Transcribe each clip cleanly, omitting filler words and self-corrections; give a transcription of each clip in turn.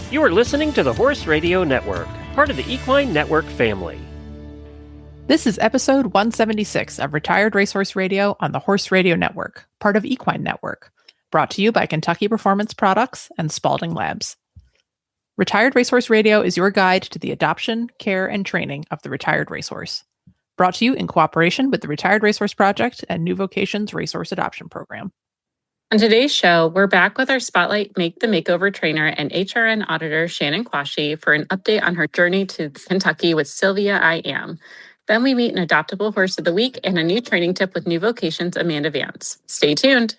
You are listening to the Horse Radio Network, part of the Equine Network family. This is episode 176 of Retired Racehorse Radio on the Horse Radio Network, part of Equine Network, brought to you by Kentucky Performance Products and Spalding Labs. Retired Racehorse Radio is your guide to the adoption, care, and training of the retired racehorse. Brought to you in cooperation with the Retired Racehorse Project and New Vocations Racehorse Adoption Program. On today's show, we're back with our Spotlight Make the Makeover trainer and HRN auditor, Shanin Quashie, for an update on her journey to Kentucky with Sylvia I Am. Then we meet an adoptable horse of the week and a new training tip with New Vocations Amanda Vance. Stay tuned.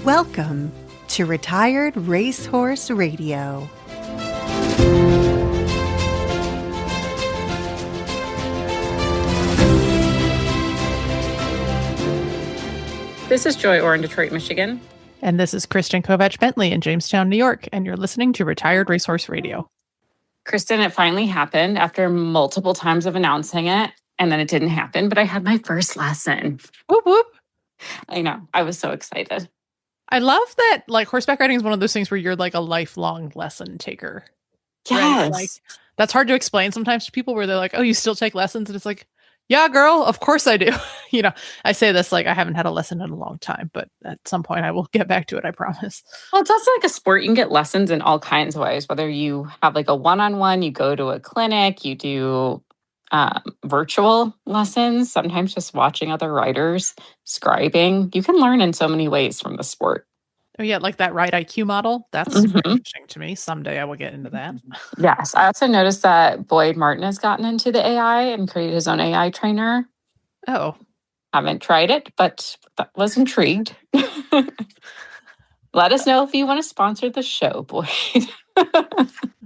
Welcome to Retired Racehorse Radio. This is Joy Orr in Detroit, Michigan. And this is Kristen Kovach-Bentley in Jamestown, New York, and you're listening to Retired Racehorse Radio. Kristen, it finally happened after multiple times of announcing it, and then it didn't happen, but I had my first lesson. Whoop, whoop. I know. I was so excited. I love that, like, horseback riding is one of those things where you're like a lifelong lesson taker. Yes. Right? Like, that's hard to explain sometimes to people where they're like, oh, you still take lessons? And it's like, yeah, girl, of course I do. You know, I say this like I haven't had a lesson in a long time, but at some point I will get back to it, I promise. Well, it's also like a sport. You can get lessons in all kinds of ways, whether you have like a one-on-one, you go to a clinic, you do virtual lessons, sometimes just watching other riders, scribing. You can learn in so many ways from the sport. Oh, yeah, like that ride IQ model. That's very interesting to me. Someday I will get into that. Yes. I also noticed that Boyd Martin has gotten into the AI and created his own AI trainer. Oh. Haven't tried it, but was intrigued. Let us know if you want to sponsor the show, Boyd.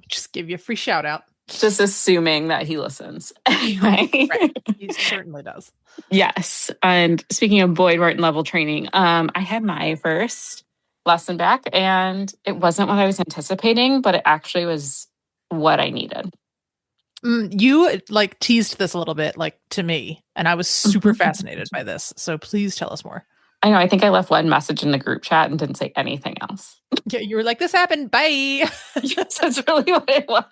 Just give you a free shout out. Just assuming that he listens. Anyway. Right. He certainly does. Yes. And speaking of Boyd Martin level training, I had my first lesson back, and it wasn't what I was anticipating, but it actually was what I needed. You like teased this a little bit, like to me, and I was super fascinated by this. So please tell us more. I know. I think I left one message in the group chat and didn't say anything else. Yeah, you were like, "This happened. Bye." Yes, that's really what it was.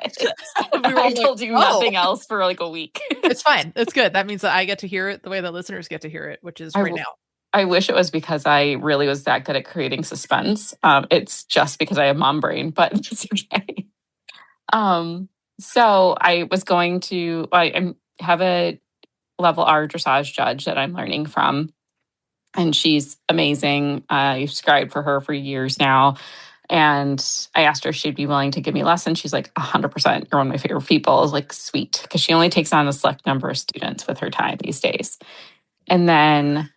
I told you nothing else for like a week. It's fine. It's good. That means that I get to hear it the way that listeners get to hear it, which is right now. I wish it was because I really was that good at creating suspense. It's just because I have mom brain, but it's okay. So I was going to, I have a level R dressage judge that I'm learning from, and she's amazing. I've scribed for her for years now. And I asked her if she'd be willing to give me lessons. She's like, 100%. You're one of my favorite people. I was like, sweet. Because she only takes on a select number of students with her time these days. And then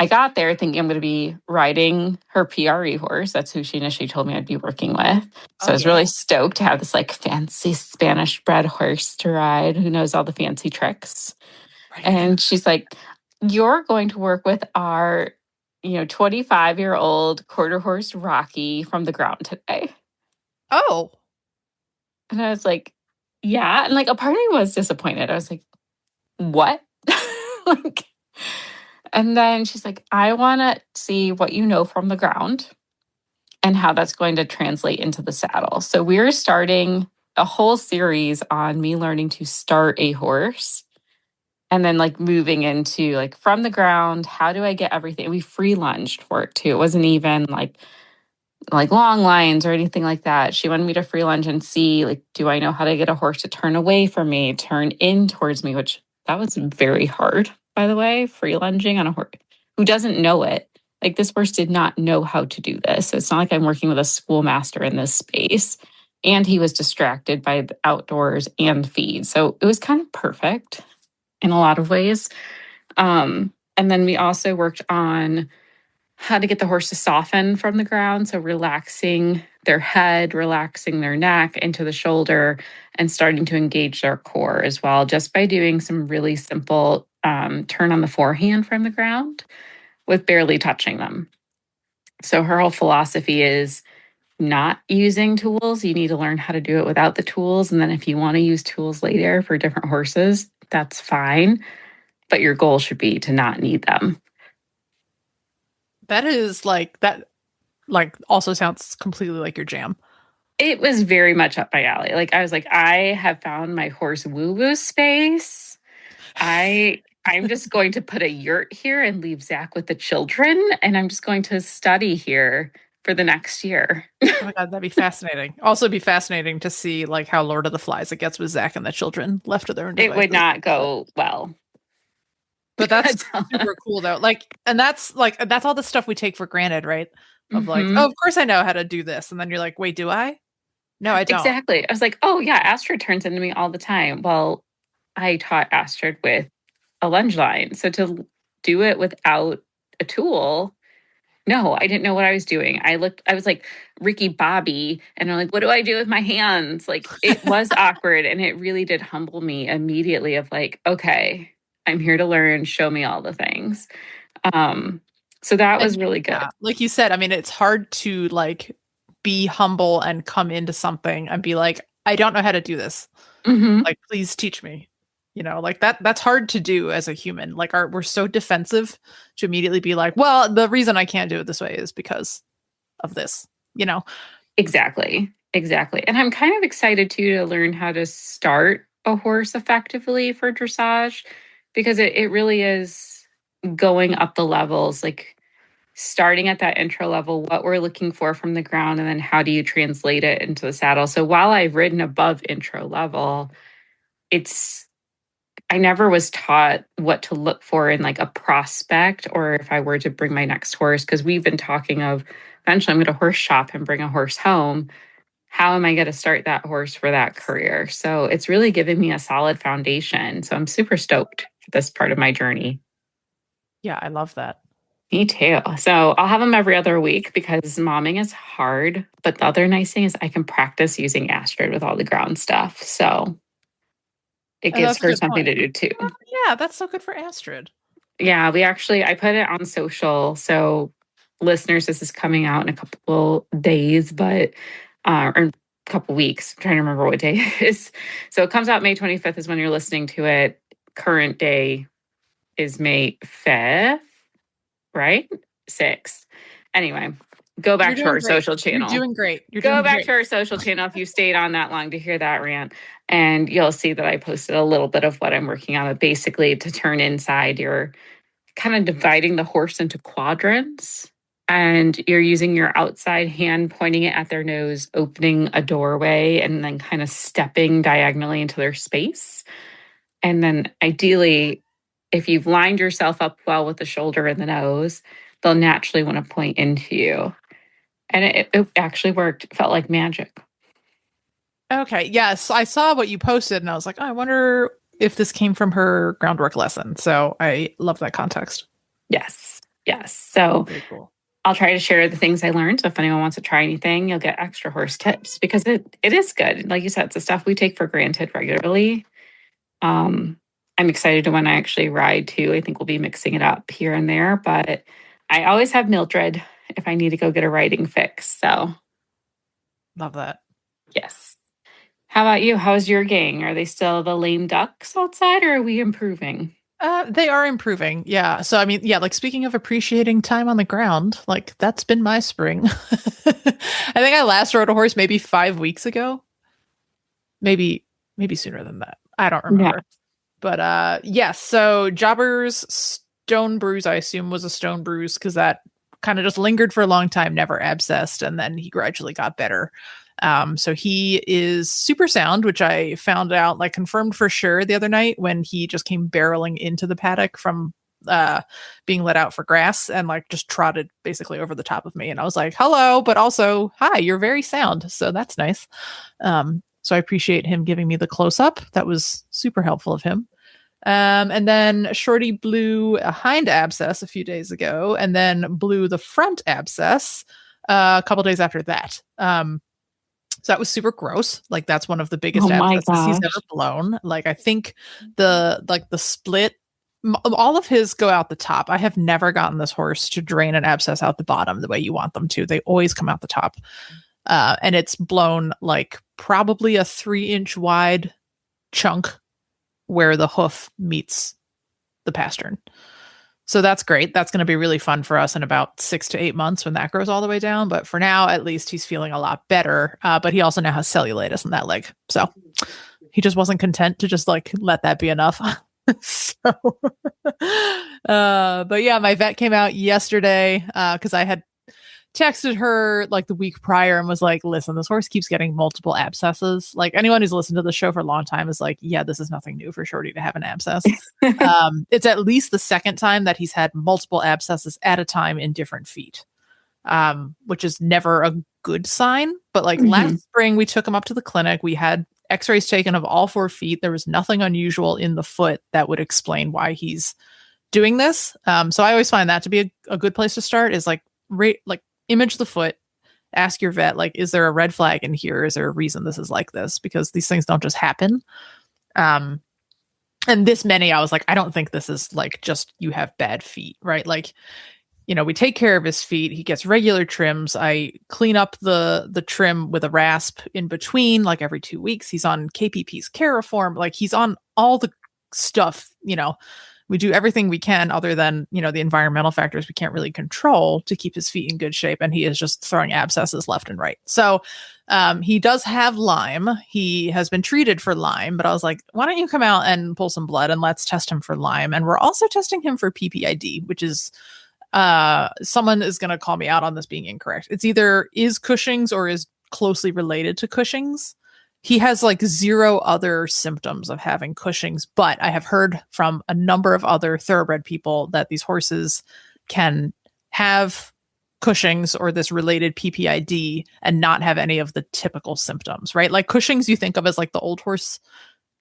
I got there thinking I'm going to be riding her PRE horse. That's who she initially told me I'd be working with. So I was really stoked to have this like fancy Spanish bred horse to ride who knows all the fancy tricks. Right. And she's like, you're going to work with our, 25-year-old quarter horse Rocky from the ground today. Oh. And I was like, yeah. And like a part of me was disappointed. I was like, what? And then she's like, I want to see what you know from the ground and how that's going to translate into the saddle. So we're starting a whole series on me learning to start a horse and then like moving into like from the ground, how do I get everything? We free lunged for it too. It wasn't even like long lines or anything like that. She wanted me to free lunge and see, like, do I know how to get a horse to turn away from me, turn in towards me, which that was very hard. By the way, free lunging on a horse who doesn't know it. Like this horse did not know how to do this. So it's not like I'm working with a schoolmaster in this space. And he was distracted by the outdoors and feed. So it was kind of perfect in a lot of ways. And then we also worked on how to get the horse to soften from the ground. So relaxing their head, relaxing their neck into the shoulder, and starting to engage their core as well, just by doing some really simple turn on the forehand from the ground with barely touching them. So her whole philosophy is not using tools. You need to learn how to do it without the tools. And then if you want to use tools later for different horses, that's fine. but your goal should be to not need them. That is that also sounds completely like your jam. It was very much up my alley. Like I was like, I have found my horse woo-woo space. I'm just going to put a yurt here and leave Zach with the children, and I'm just going to study here for the next year. Oh my God, that'd be fascinating. Also, it'd be fascinating to see like how Lord of the Flies it gets with Zach and the children left to their own devices. It would not go well. But that's super cool though. And that's all the stuff we take for granted, right? Of oh, of course I know how to do this. And then you're like, wait, do I? No, I don't. Exactly. I was like, oh yeah, Astrid turns into me all the time. Well, I taught Astrid with a lunge line. So to do it without a tool, no, I didn't know what I was doing. I was like Ricky Bobby, and I'm like, what do I do with my hands? Like it was awkward, and it really did humble me immediately of like, okay, I'm here to learn, show me all the things. So that was really good. Yeah, like you said, I mean, it's hard to like be humble and come into something and be like, I don't know how to do this. Like, please teach me. Like that's hard to do as a human. Like we're so defensive to immediately be like, well, the reason I can't do it this way is because of this, Exactly. And I'm kind of excited too to learn how to start a horse effectively for dressage, because it really is going up the levels, like starting at that intro level, what we're looking for from the ground, and then how do you translate it into the saddle. So while I've ridden above intro level, I never was taught what to look for in like a prospect, or if I were to bring my next horse, because we've been talking of eventually I'm going to horse shop and bring a horse home. How am I going to start that horse for that career? So it's really given me a solid foundation. So I'm super stoked for this part of my journey. Yeah, I love that. Me too. So I'll have them every other week because momming is hard. But the other nice thing is I can practice using Astrid with all the ground stuff. So it gives her something to do too. Oh, yeah, that's so good for Astrid. Yeah, I put it on social. So listeners, this is coming out in a couple days, or a couple weeks. I'm trying to remember what day it is. So it comes out May 25th is when you're listening to it. Current day is May 5th, right? 6th. Anyway, go back to our social channel. You're doing great. Go back to our social channel if you stayed on that long to hear that rant. And you'll see that I posted a little bit of what I'm working on. But basically, to turn inside, you're kind of dividing the horse into quadrants. And you're using your outside hand, pointing it at their nose, opening a doorway, and then kind of stepping diagonally into their space. And then ideally, if you've lined yourself up well with the shoulder and the nose, they'll naturally want to point into you. And it actually worked. It felt like magic. Okay. Yes. I saw what you posted and I was like, oh, I wonder if this came from her groundwork lesson. So I love that context. Yes. So very cool. I'll try to share the things I learned. So if anyone wants to try anything, you'll get extra horse tips because it is good. Like you said, it's the stuff we take for granted regularly. I'm excited to when I actually ride too. I think we'll be mixing it up here and there, but I always have Mildred if I need to go get a riding fix. So love that. Yes. How about you? How's your gang? Are they still the lame ducks outside or are we improving? They are improving. Yeah. So, I mean, yeah, like speaking of appreciating time on the ground, like that's been my spring. I think I last rode a horse maybe 5 weeks ago. Maybe sooner than that. I don't remember. Yeah. But yes. So Jobber's stone bruise, I assume, was a stone bruise because that kind of just lingered for a long time, never abscessed, and then he gradually got better. So he is super sound, which I found out, like confirmed for sure the other night when he just came barreling into the paddock from being let out for grass and like just trotted basically over the top of me. And I was like, hello, but also, hi, you're very sound. So that's nice. So I appreciate him giving me the close up. That was super helpful of him. And then Shorty blew a hind abscess a few days ago and then blew the front abscess a couple days after that. So that was super gross. Like that's one of the biggest abscesses he's ever blown. Like I think the split, all of his go out the top. I have never gotten this horse to drain an abscess out the bottom the way you want them to. They always come out the top. And it's blown like probably a 3-inch wide chunk where the hoof meets the pastern. So that's great. That's going to be really fun for us in about 6 to 8 months when that grows all the way down. But for now, at least he's feeling a lot better. But he also now has cellulitis in that leg. So he just wasn't content to just like let that be enough. But yeah, my vet came out yesterday because I had texted her like the week prior and was like, listen, this horse keeps getting multiple abscesses. Like anyone who's listened to the show for a long time is like, yeah, this is nothing new for Shorty to have an abscess. It's at least the second time that he's had multiple abscesses at a time in different feet, which is never a good sign. But like last spring, we took him up to the clinic. We had x-rays taken of all 4 feet. There was nothing unusual in the foot that would explain why he's doing this. So I always find that to be a good place to start is like image the foot, ask your vet, like, is there a red flag in here? Is there a reason this is like this? Because these things don't just happen. And this many, I was like, I don't think this is like just you have bad feet, right? Like, you know, we take care of his feet. He gets regular trims. I clean up the trim with a rasp in between, like every 2 weeks. He's on KPP's care reform. Like he's on all the stuff, you know, we do everything we can other than, you know, the environmental factors we can't really control to keep his feet in good shape. And he is just throwing abscesses left and right. So he does have Lyme. He has been treated for Lyme, but I was like, why don't you come out and pull some blood and let's test him for Lyme. And we're also testing him for PPID, which is someone is going to call me out on this being incorrect. It's either is Cushing's or is closely related to Cushing's. He has like 0 other symptoms of having Cushing's, but I have heard from a number of other thoroughbred people that these horses can have Cushing's or this related PPID and not have any of the typical symptoms, right? Like Cushing's you think of as like the old horse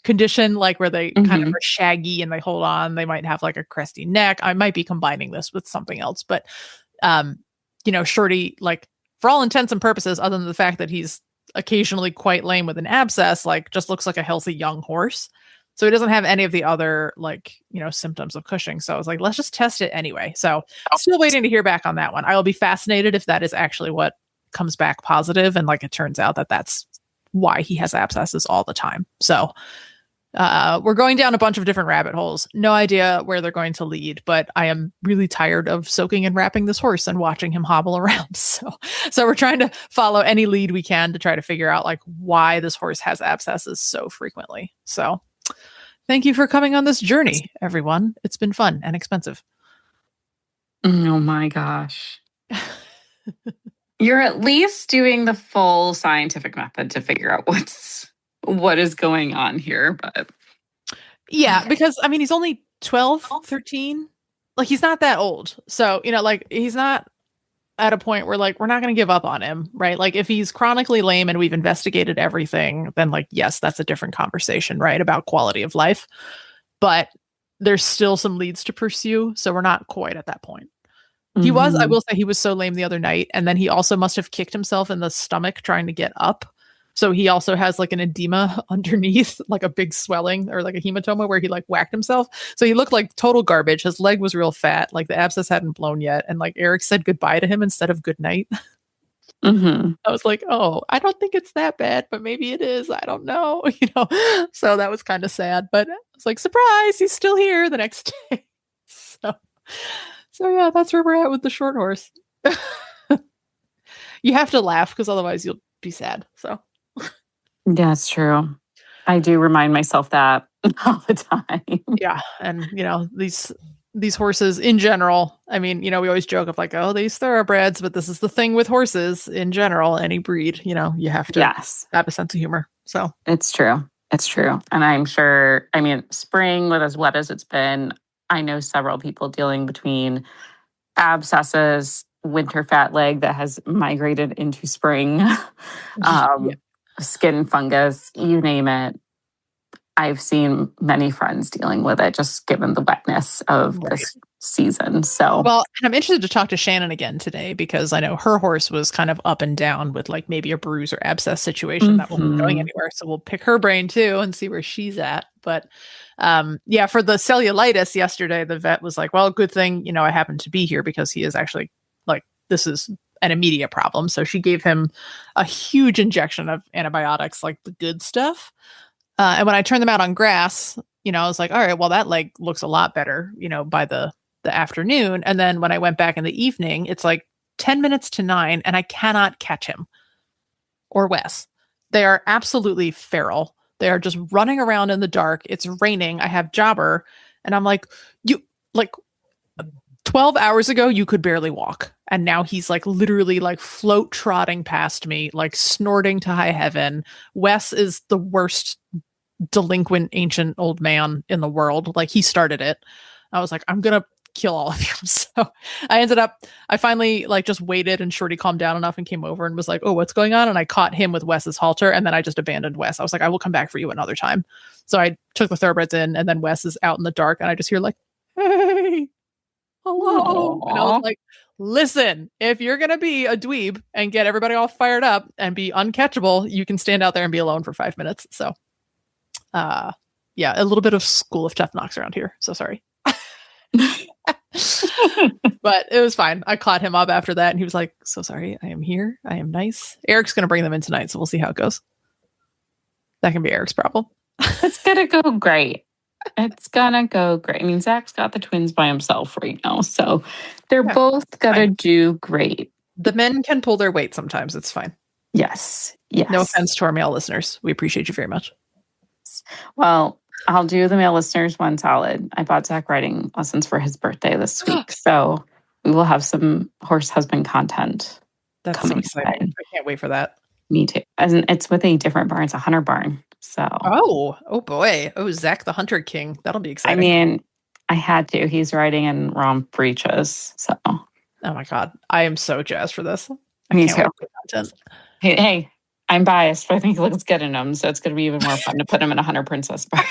condition, like where they kind of are shaggy and they hold on. They might have like a cresty neck. I might be combining this with something else, but you know, Shorty, like for all intents and purposes, other than the fact that he's occasionally quite lame with an abscess, like just looks like a healthy young horse. So he doesn't have any of the other like, you know, symptoms of Cushing. So I was like, let's just test it anyway. So still waiting to hear back on that one. I will be fascinated if that is actually what comes back positive. And like, it turns out that that's why he has abscesses all the time. So we're going down a bunch of different rabbit holes. No idea where they're going to lead, but I am really tired of soaking and wrapping this horse and watching him hobble around. So we're trying to follow any lead we can to try to figure out like why this horse has abscesses so frequently. So thank you for coming on this journey, everyone. It's been fun and expensive. Oh my gosh. You're at least doing the full scientific method to figure out what is going on here, but yeah, because I mean, he's only 12, 13. Like he's not that old. So, you know, like he's not at a point where like, we're not going to give up on him, right? Like if he's chronically lame and we've investigated everything, then like, yes, that's a different conversation, right? About quality of life, but there's still some leads to pursue. So we're not quite at that point. He was, I will say he was so lame the other night. And then he also must have kicked himself in the stomach trying to get up. So he also has like an edema underneath, like a big swelling or like a hematoma where he like whacked himself. So he looked like total garbage. His leg was real fat. Like the abscess hadn't blown yet. And like Eric said goodbye to him instead of good night. I was like, oh, I don't think it's that bad, but maybe it is. I don't know. You know, so that was kind of sad, but I was like, surprise, he's still here the next day. So yeah, that's where we're at with the short horse. You have to laugh because otherwise you'll be sad. So yeah, it's true. I do remind myself that all the time. Yeah. And, you know, these horses in general, I mean, you know, we always joke of like, oh, these thoroughbreds, but this is the thing with horses in general, any breed, you know, you have to have a sense of humor. So it's true. It's true. And I'm sure, I mean, spring with as wet as it's been, I know several people dealing between abscesses, winter fat leg that has migrated into spring, skin fungus, you name it. I've seen many friends dealing with it just given the wetness of this season. So, well, and I'm interested to talk to Shanin again today because I know her horse was kind of up and down with like maybe a bruise or abscess situation that won't be going anywhere. So we'll pick her brain too and see where she's at. But yeah, for the cellulitis yesterday, the vet was like, well, good thing, you know, I happened to be here because he is actually like, this is an immediate problem. So she gave him a huge injection of antibiotics, like the good stuff. And when I turned them out on grass, I was like, all right, well, that leg looks a lot better, by the afternoon. And then when I went back in the evening, it's like 10 minutes to 9 and I cannot catch him or Wes. They are absolutely feral. They are just running around in the dark. It's raining. I have Jobber and I'm like, you like 12 hours ago, you could barely walk. And now he's like literally like float trotting past me, like snorting to high heaven. Wes is the worst delinquent ancient old man in the world. Like he started it. I was like, I'm going to kill all of you. So I finally like just waited and Shorty calmed down enough and came over and was like, oh, what's going on? And I caught him with Wes's halter. And then I just abandoned Wes. I was like, I will come back for you another time. So I took the thoroughbreds in and then Wes is out in the dark and I just hear like, hey, hello. Aww. And I was like, listen, if you're going to be a dweeb and get everybody all fired up and be uncatchable, you can stand out there and be alone for 5 minutes. So, yeah, a little bit of School of Tough Knocks around here. So sorry. But it was fine. I caught him up after that and he was like, so sorry, I am here. I am nice. Eric's going to bring them in tonight. So we'll see how it goes. That can be Eric's problem. It's going to go great. It's gonna go great. I mean, Zach's got the twins by himself right now, so they're both gonna do great. The men can pull their weight sometimes. It's fine. Yes. No offense to our male listeners. We appreciate you very much. Well, I'll do the male listeners one solid. I bought Zach riding lessons for his birthday this week, so we will have some horse husband content. That's so exciting. I can't wait for that. Me too. And it's with a different barn. It's a hunter barn. So oh boy. Oh, Zach the Hunter King. That'll be exciting. I mean, I had to. He's riding in romp breeches. So oh my God. I am so jazzed for this. Me too. Hey, I'm biased, but I think he looks good in them. So it's gonna be even more fun to put him in a Hunter Princess barn.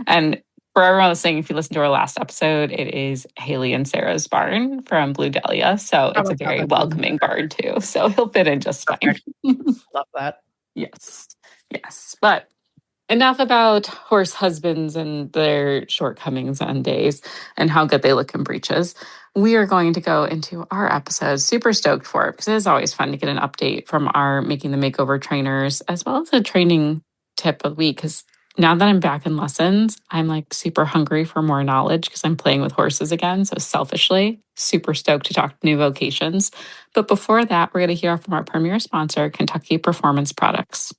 And for everyone listening, if you listen to our last episode, it is Haley and Sarah's barn from Blue Dahlia. So it's a very welcoming barn too. So he'll fit in just fine. Love that. Yes. But enough about horse husbands and their shortcomings on days and how good they look in breeches. We are going to go into our episode. Super stoked for it because it is always fun to get an update from our Making the Makeover trainers as well as a training tip of the week. Because now that I'm back in lessons, I'm like super hungry for more knowledge because I'm playing with horses again. So selfishly, super stoked to talk new vocations. But before that, we're going to hear from our premier sponsor, Kentucky Performance Products.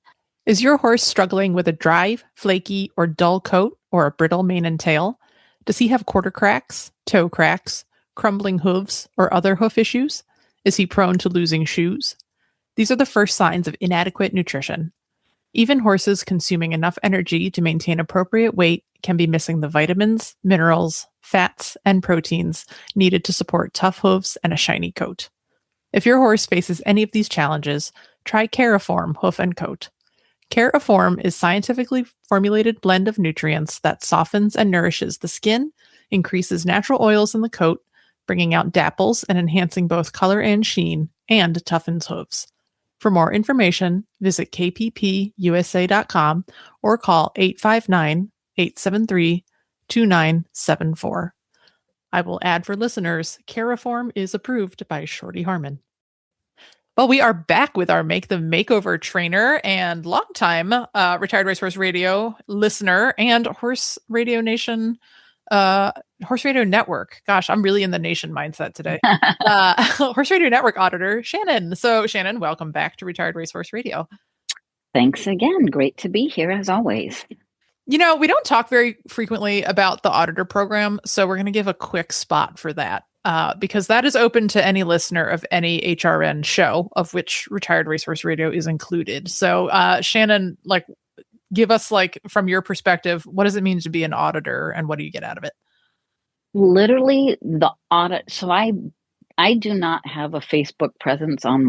Is your horse struggling with a dry, flaky, or dull coat or a brittle mane and tail? Does he have quarter cracks, toe cracks, crumbling hooves, or other hoof issues? Is he prone to losing shoes? These are the first signs of inadequate nutrition. Even horses consuming enough energy to maintain appropriate weight can be missing the vitamins, minerals, fats, and proteins needed to support tough hooves and a shiny coat. If your horse faces any of these challenges, try Cariform Hoof and Coat. Cariform is scientifically formulated blend of nutrients that softens and nourishes the skin, increases natural oils in the coat, bringing out dapples and enhancing both color and sheen, and toughens hooves. For more information, visit kppusa.com or call 859-873-2974. I will add for listeners, Cariform is approved by Shorty Harmon. Well, we are back with our Make the Makeover trainer and longtime retired Racehorse Radio listener and Horse Radio Nation, Horse Radio Network. Gosh, I'm really in the nation mindset today. Horse Radio Network auditor, Shanin. So, Shanin, welcome back to Retired Racehorse Radio. Thanks again. Great to be here as always. We don't talk very frequently about the auditor program, so we're going to give a quick spot for that. Because that is open to any listener of any HRN show, of which Retired Racehorse Radio is included. So, Shanin, give us, from your perspective, what does it mean to be an auditor and what do you get out of it? Literally the audit. So I do not have a Facebook presence on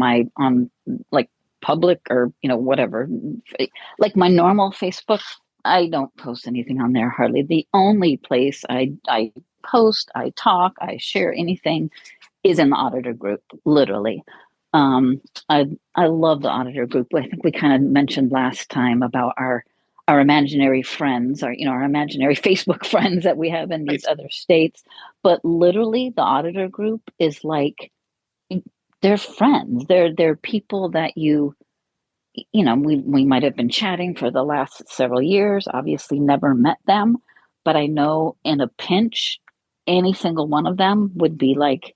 public or, whatever, like my normal Facebook. I don't post anything on there hardly. The only place I post, I talk, I share anything is in the auditor group, literally. I love the auditor group. I think we kind of mentioned last time about our imaginary friends, our imaginary Facebook friends that we have in these other states. But literally the auditor group is like, they're friends. They're people that you we might have been chatting for the last several years, obviously never met them, but I know in a pinch, any single one of them would be like,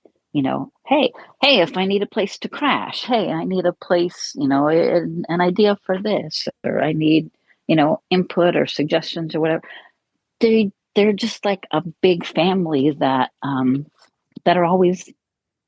hey, if I need a place to crash, hey, I need a place, an idea for this, or I need, input or suggestions or whatever. They're just like a big family that are always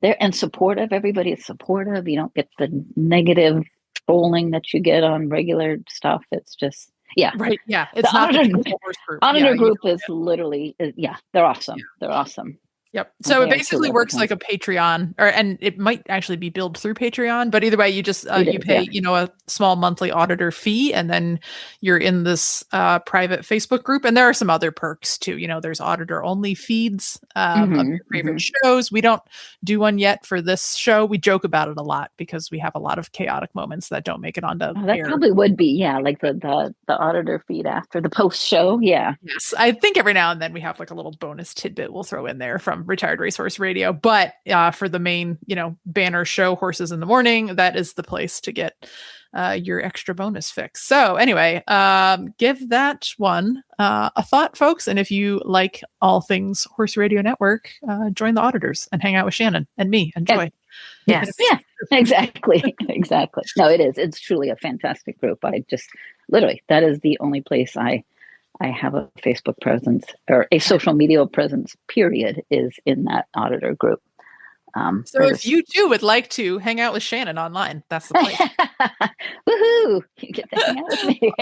there and supportive. Everybody is supportive. You don't get the negative trolling that you get on regular stuff. It's just, yeah. Right. Yeah. It's the not auditor, the horse group. auditor group is literally, they're awesome. Yeah. They're awesome. Yep. So They it are basically truly works awesome. like a Patreon, and it might actually be billed through Patreon, but either way, you just It you is, pay yeah. a small monthly auditor fee, and then you're in this private Facebook group. And there are some other perks too. There's auditor only feeds of your favorite shows. We don't do one yet for this show. We joke about it a lot because we have a lot of chaotic moments that don't make it onto That air. probably would be, yeah, like the auditor feed after the post show. Yeah. Yes, I think every now and then we have like a little bonus tidbit we'll throw in there from Retired Racehorse Radio. But for the main, banner show, Horses in the Morning, that is the place to get your extra bonus fix. So anyway, give that one a thought, folks. And if you like all things Horse Radio Network, join the auditors and hang out with Shanin and me and Joy. Yes. Yeah, exactly. Exactly. No, it is. It's truly a fantastic group. I just literally, that is the only place I have a Facebook presence or a social media presence, period, is in that auditor group. So if you too would like to hang out with Shanin online, that's the place. Woohoo! You get to hang out with me.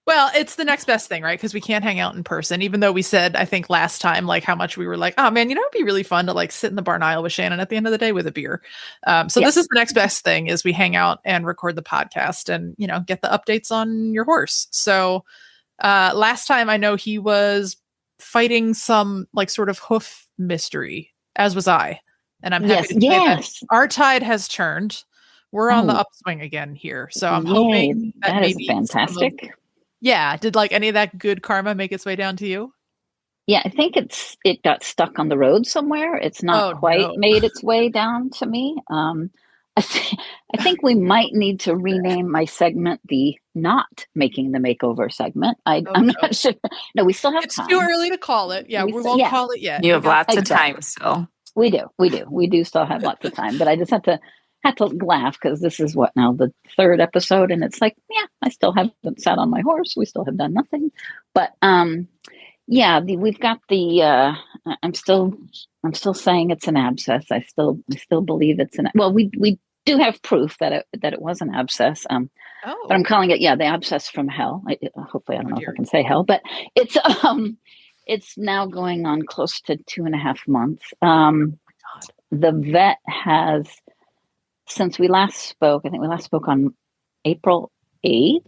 Well, it's the next best thing, right? Because we can't hang out in person, even though we said, I think last time, like how much we were like, oh man, it'd be really fun to like sit in the barn aisle with Shanin at the end of the day with a beer. So this is the next best thing is we hang out and record the podcast and, get the updates on your horse. So last time I know he was fighting some like sort of hoof mystery, as was I. And I'm happy to say that our tide has turned. We're on the upswing again here. So I'm hoping that maybe is fantastic. Did like any of that good karma make its way down to you? Yeah, I think it got stuck on the road somewhere. It's not quite made its way down to me. I think we might need to rename my segment the Not Making the Makeover segment. I'm not sure. No, we still have time. It's too early to call it. Yeah, we won't call it yet. You have lots of time still. We do still have lots of time, but I just had to laugh because this is what now the third episode, and it's like, yeah, I still haven't sat on my horse. We still have done nothing, but we've got the. I'm still saying it's an abscess. I still believe it's an. Well, we do have proof that it was an abscess. But I'm calling it the abscess from hell. Hopefully, I don't know if I can say hell, but it's it's now going on close to 2.5 months. The vet has, since we last spoke, I think we last spoke on April 8th.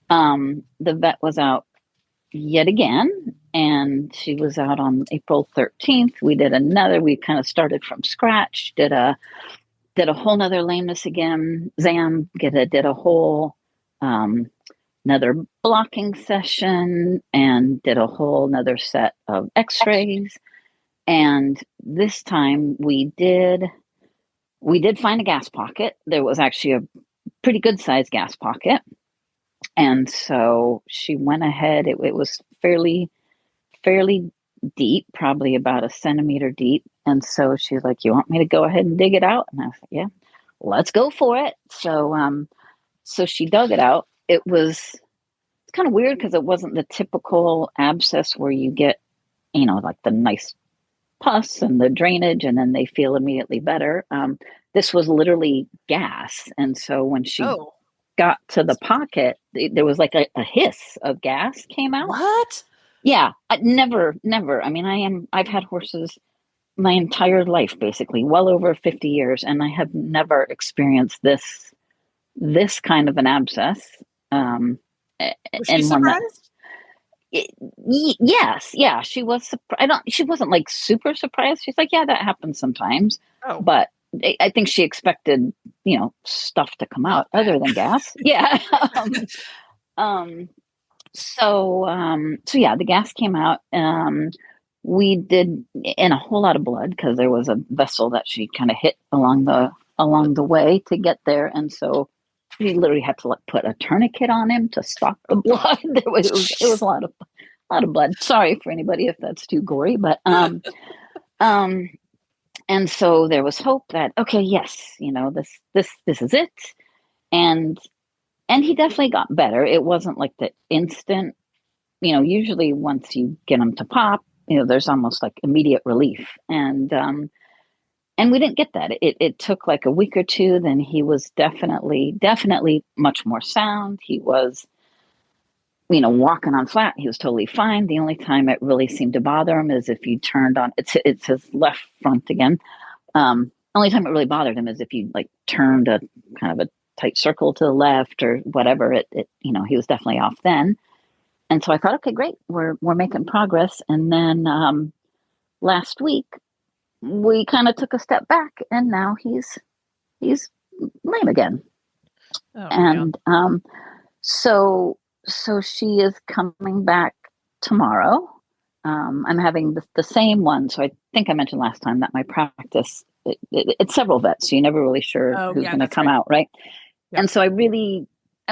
The vet was out yet again, and she was out on April 13th. We kind of started from scratch, did a whole nother lameness exam, did a whole another blocking session, and did a whole nother set of x-rays. And this time we did find a gas pocket. There was actually a pretty good sized gas pocket. And so she went ahead. It was fairly deep, probably about a centimeter deep. And so she's like, you want me to go ahead and dig it out? And I was like, yeah, let's go for it. So, so she dug it out. It's kind of weird because it wasn't the typical abscess where you get, like the nice pus and the drainage, and then they feel immediately better. This was literally gas. And so when she got to the pocket, there was like a hiss of gas came out. What? Yeah. Never. I mean, I've had horses my entire life, basically, well over 50 years, and I have never experienced this kind of an abscess. Was she surprised? Yes. Yeah. She was surprised. She wasn't like super surprised. She's like, yeah, that happens sometimes. But I think she expected, stuff to come out other than gas. Yeah. So yeah, the gas came out. We did in a whole lot of blood because there was a vessel that she kind of hit along the way to get there. And so she literally had to put a tourniquet on him to stop the blood. It was a lot of blood. Sorry for anybody if that's too gory, but and so there was hope that, okay, yes, this is it. And he definitely got better. It wasn't like the instant, usually once you get them to pop, there's almost like immediate relief. And we didn't get that. It took like a week or two. Then he was definitely much more sound. He was, walking on flat. He was totally fine. The only time it really seemed to bother him is if you turned on, it's his left front again. Only time it really bothered him is if you like turned a kind of a tight circle to the left or whatever. He was definitely off then. And so I thought, okay, great, we're making progress. And then last week we kind of took a step back, and now he's lame again. Oh, and so she is coming back tomorrow. I'm having the same one. So I think I mentioned last time that my practice, it's several vets, so you're never really sure who's going to come out, right? Yep. And so I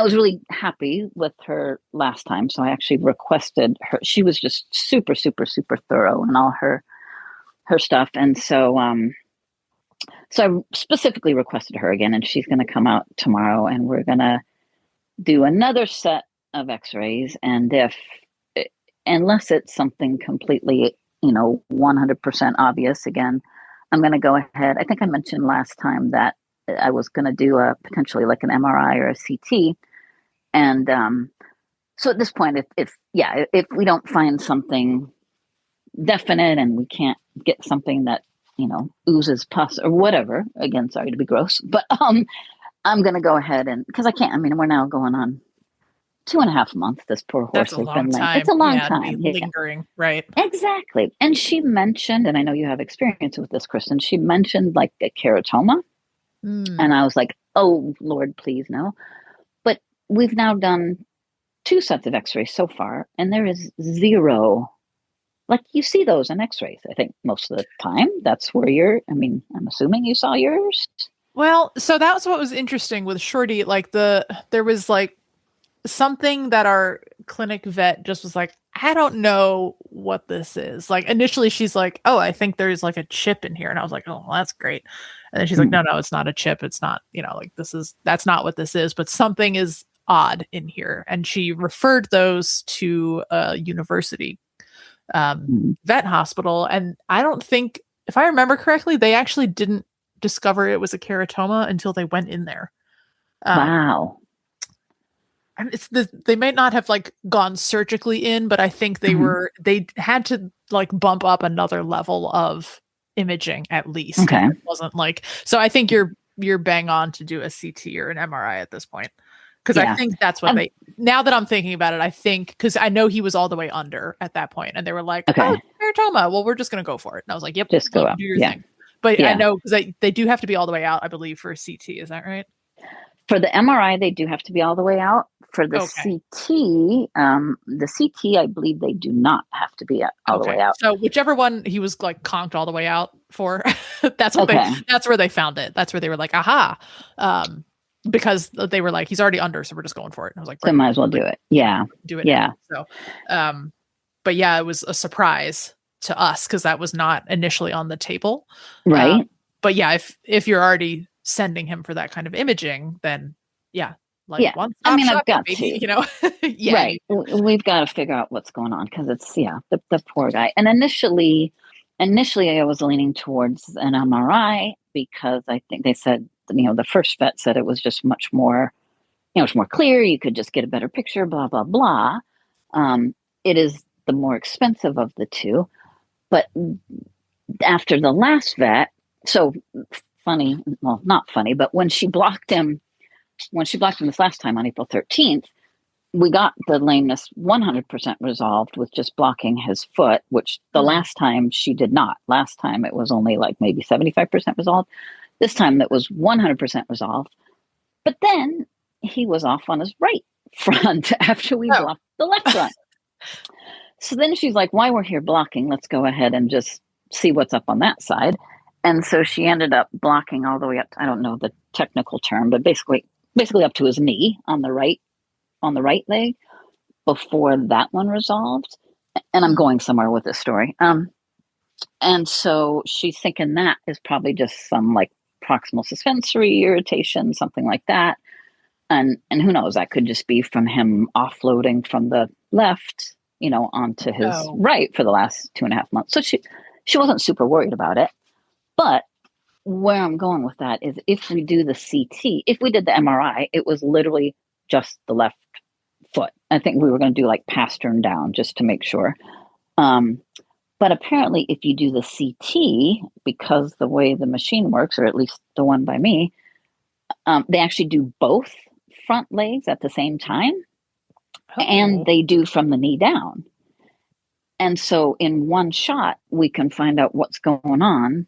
was really happy with her last time. So I actually requested her. She was just super, super, super thorough in all her stuff. And so I specifically requested her again, and she's going to come out tomorrow, and we're going to do another set of x-rays. And unless it's something completely, 100% obvious, again, I'm going to go ahead. I think I mentioned last time that I was going to do potentially like an MRI or a CT. And so at this point, if we don't find something definite and we can't get something that, oozes pus or whatever, again, sorry to be gross, but I'm going to go ahead because I can't, we're now going on 2.5 months. This poor horse has been lame. It's a long time. Lingering, right? Exactly. And she mentioned, and I know you have experience with this, Kristen, she mentioned like a keratoma. And I was like, oh, Lord, please no. But we've now done 2 sets of x-rays so far, and there is zero. Like, you see those in x-rays, I think, most of the time. That's where I'm assuming you saw yours. Well, so that was what was interesting with Shorty. Like, there was like something that our clinic vet just was like, I don't know what this is. Like, initially she's like, oh, I think there's like a chip in here. And I was like, oh, well, that's great. And then she's like, no, it's not a chip. It's not, like that's not what this is, but something is odd in here. And she referred those to a university vet hospital. And I don't think, if I remember correctly, they actually didn't discover it was a keratoma until they went in there. Wow. And they might not have like gone surgically in, but I think they had to like bump up another level of imaging at least. Okay. It wasn't like, so I think you're bang on to do a CT or an MRI at this point. Cause I think that's what now that I'm thinking about it, I think, cause I know he was all the way under at that point, and they were like, oh, keratoma. Well, we're just going to go for it. And I was like, yep, just go out. Do your thing. But I know, cause they do have to be all the way out, I believe, for a CT. Is that right? For the MRI, they do have to be all the way out. For the CT, I believe they do not have to be all the way out. So whichever one he was like conked all the way out for, that's where they found it. That's where they were like, aha. Because they were like, he's already under, so we're just going for it. And I was like, so might as well do it. Yeah. Do it. Yeah. Now. So, but yeah, it was a surprise to us because that was not initially on the table. Right. But yeah, if you're already sending him for that kind of imaging, then I've got baby, to. Right. We've got to figure out what's going on because it's the poor guy. And initially I was leaning towards an MRI because I think they said, the first vet said it was just much more, it's more clear. You could just get a better picture, blah, blah, blah. It is the more expensive of the two. But after the last vet, so funny, well, not funny, but when she blocked him this last time on April 13th, we got the lameness 100% resolved with just blocking his foot, which the last time she did not. Last time it was only like maybe 75% resolved. This time it was 100% resolved. But then he was off on his right front after we blocked the left front. So then she's like, while we're here blocking, let's go ahead and just see what's up on that side. And so she ended up blocking all the way up to, I don't know the technical term, but basically basically up to his knee on the right leg before that one resolved. And I'm going somewhere with this story. And so she's thinking that is probably just some like proximal suspensory irritation, something like that. And who knows, that could just be from him offloading from the left, onto his right for the last 2.5 months. So she wasn't super worried about it. But where I'm going with that is if we do the CT, if we did the MRI, it was literally just the left foot. I think we were going to do like pastern down just to make sure. But apparently if you do the CT, because the way the machine works, or at least the one by me, they actually do both front legs at the same time. And they do from the knee down. And so in one shot, we can find out what's going on,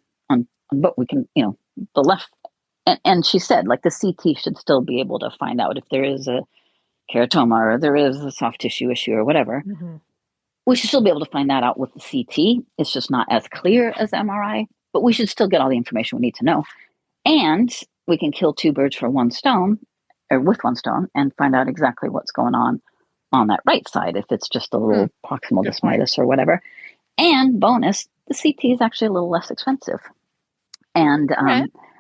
but we can, the left. And she said, like, the CT should still be able to find out if there is a keratoma or there is a soft tissue issue or whatever. Mm-hmm. We should still be able to find that out with the CT. It's just not as clear as MRI, but we should still get all the information we need to know. And we can kill two birds with one stone, and find out exactly what's going on that right side, if it's just a little proximal desmitis or whatever. And bonus, the CT is actually a little less expensive. And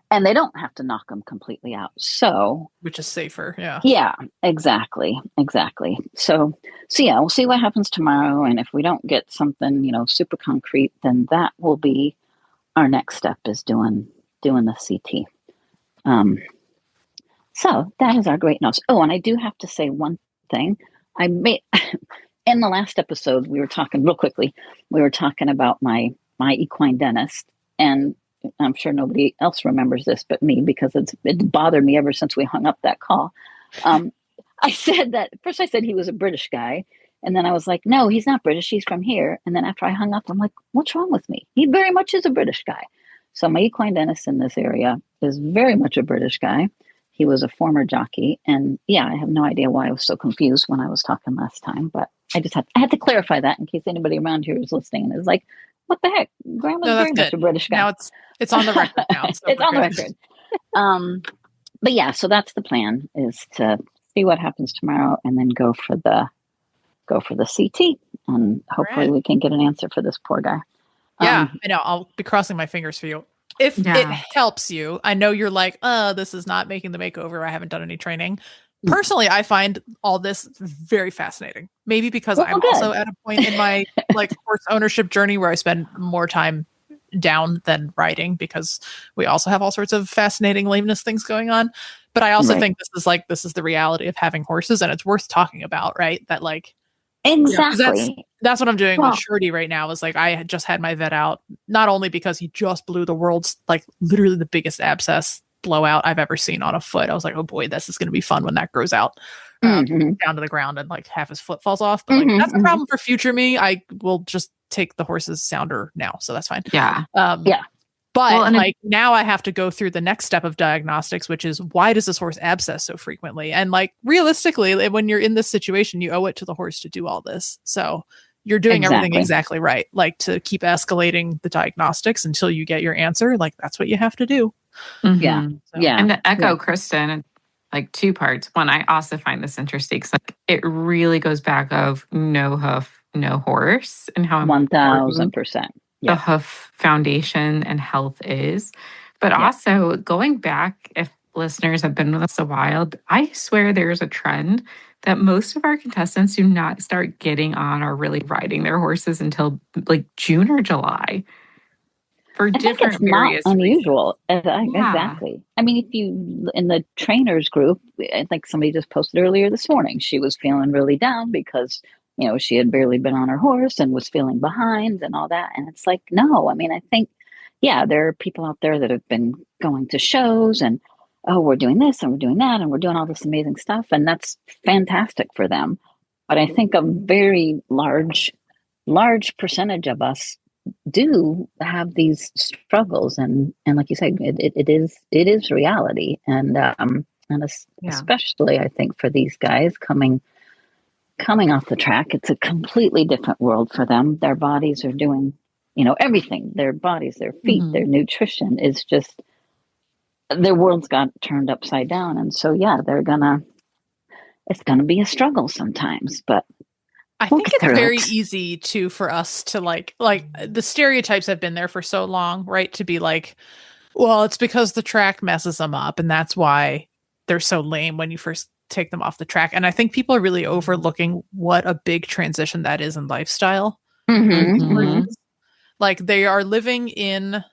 and they don't have to knock them completely out. So, which is safer. Yeah. Yeah, exactly. So yeah, we'll see what happens tomorrow. And if we don't get something, super concrete, then that will be our next step, is doing the CT. So that is our great news. Oh, and I do have to say one thing. In the last episode, we were talking real quickly. We were talking about my equine dentist, and I'm sure nobody else remembers this but me, because it bothered me ever since we hung up that call. I said he was a British guy, and then I was like, no, he's not British. He's from here. And then after I hung up, I'm like, what's wrong with me? He very much is a British guy. So my equine dentist in this area is very much a British guy. He was a former jockey, and I have no idea why I was so confused when I was talking last time, but I had to clarify that in case anybody around here is listening and is like, what the heck? Grandma's very much a British guy. Now it's on the record now. So it's on the record. But yeah, so that's the plan, is to see what happens tomorrow and then go for the CT, and hopefully we can get an answer for this poor guy. Yeah, I know. I'll be crossing my fingers for you. If it helps you, I know you're like, this is not making the makeover. I haven't done any training. Personally, I find all this very fascinating. Maybe because I'm also at a point in my horse ownership journey where I spend more time down than riding, because we also have all sorts of fascinating lameness things going on. But I also think this is the reality of having horses, and it's worth talking about, right? That exactly. That's what I'm doing with Shorty right now. Is I had just had my vet out, not only because he just blew the world's literally the biggest abscess blowout I've ever seen on a foot. I was like, oh boy, this is going to be fun when that grows out down to the ground and half his foot falls off. But that's a problem for future me. I will just take the horse's sounder now, so that's fine. Yeah. But now I have to go through the next step of diagnostics, which is, why does this horse abscess so frequently? And realistically, when you're in this situation, you owe it to the horse to do all this. So you're doing everything exactly right. To keep escalating the diagnostics until you get your answer. That's what you have to do. Mm-hmm. Yeah. So. Yeah. And to echo Kristen, two parts. One, I also find this interesting because it really goes back of no hoof, no horse, and how 1000%. The hoof foundation and health is. But also going back, if listeners have been with us a while, I swear there's a trend that most of our contestants do not start getting on or really riding their horses until June or July. For different various not unusual. reasons. Exactly. I mean, if you, in the trainers group, I think somebody just posted earlier this morning, she was feeling really down because she had barely been on her horse and was feeling behind and all that. And it's no, I mean, I think, there are people out there that have been going to shows and, we're doing this and we're doing that and we're doing all this amazing stuff. And that's fantastic for them. But I think a very large percentage of us do have these struggles. And like you said, it is reality. And especially I think for these guys coming off the track, it's a completely different world for them. Their bodies are doing, everything. Their bodies, their feet, their nutrition is just their world's got turned upside down. And so, yeah, it's gonna be a struggle sometimes, but I we'll think get it's through very it. easy to for us to like the stereotypes have been there for so long, right? To be like, well, it's because the track messes them up, and that's why they're so lame when you first take them off the track. And I think people are really overlooking what a big transition that is in lifestyle. Mhm. Like they are living in,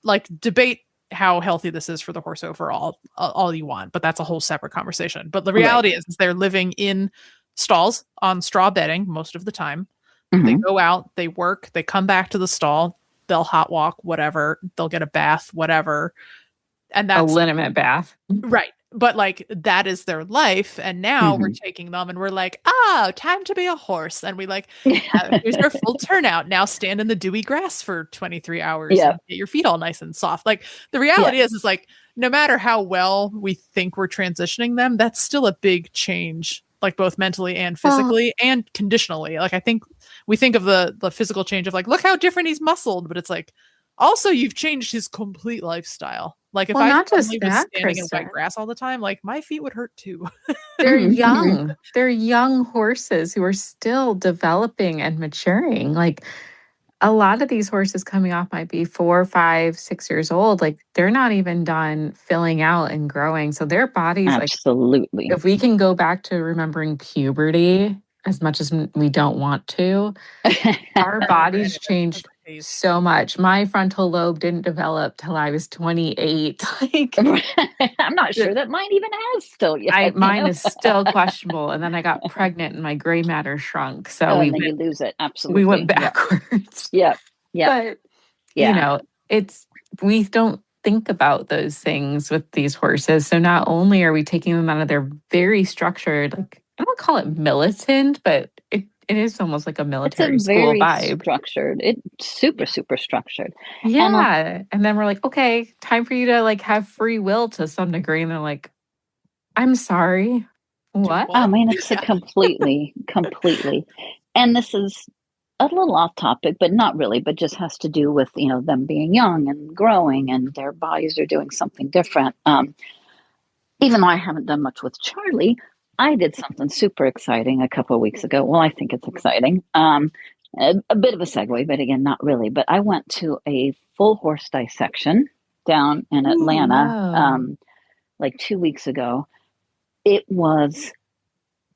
like debate how healthy this is for the horse overall, all you want, but that's a whole separate conversation. But the Right. reality is they're living in stalls on straw bedding most of the time. They Mhm. go out, they work, they come back to the stall, they'll hot walk, whatever, they'll get a bath, whatever. And A that's liniment bath. right. But like that is their life. And now we're taking them and we're like, oh, time to be a horse. And we like, here's your full turnout. Now stand in the dewy grass for 23 hours Yeah. and get your feet all nice and soft. Like the reality is like, no matter how well we think we're transitioning them, that's still a big change, like both mentally and physically and conditionally. Like I think we think of the physical change of like, look how different he's muscled, but it's like, also you've changed his complete lifestyle. Like if I not just suddenly was that, standing in wet Krista. grass all the time, like my feet would hurt too. They're Mhm. young. They're young horses who are still developing and maturing. Like a lot of these horses coming off might be 4, 5, 6 years old. Like they're not even done filling out and growing. So their bodies, like Absolutely. if we can go back to remembering puberty as much as we don't want to, our bodies changed so much. My frontal lobe didn't develop till I was 28. Like I'm not sure that mine even has still yet. mine is still questionable. And then I got pregnant and my gray matter shrunk. So And then you lose it. Absolutely. we went backwards. Yeah. Yeah. But Yeah. we don't think about those things with these horses. So not only are we taking them out of their very structured, like I don't call it militant, but it is almost like a It's military a school very vibe. structured. It's super, super structured. Yeah. And then we're like, okay, time for you to like have free will to some degree. And they're like, I'm sorry. What? I mean, it's Yeah. a completely. And this is a little off topic, but not really, but just has to do with, them being young and growing and their bodies are doing something different. Even though I haven't done much with Charlie, I did something super exciting a couple of weeks ago. Well, I think it's exciting. A bit of a segue, but again, not really. But I went to a full horse dissection down in Atlanta, Wow. like 2 weeks ago. It was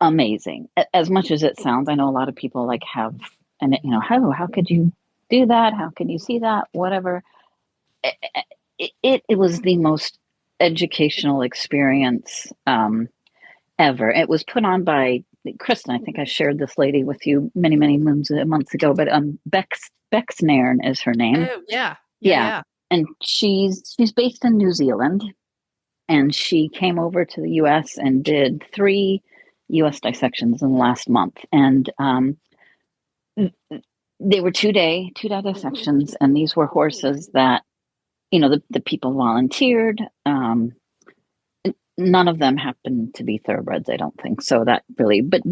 amazing. As much as it sounds, I know a lot of people like have, and how could you do that? How can you see that? Whatever. It was the most educational experience ever. It was put on by Kristen. I think I shared this lady with you many, many months ago. But Bex Nairn is her name. Oh, yeah. Yeah. And she's based in New Zealand, and she came over to the U.S. and did 3 U.S. dissections in the last month, and they were 2-day dissections, and these were horses that the people volunteered. None of them happened to be thoroughbreds, I don't think. So that really, but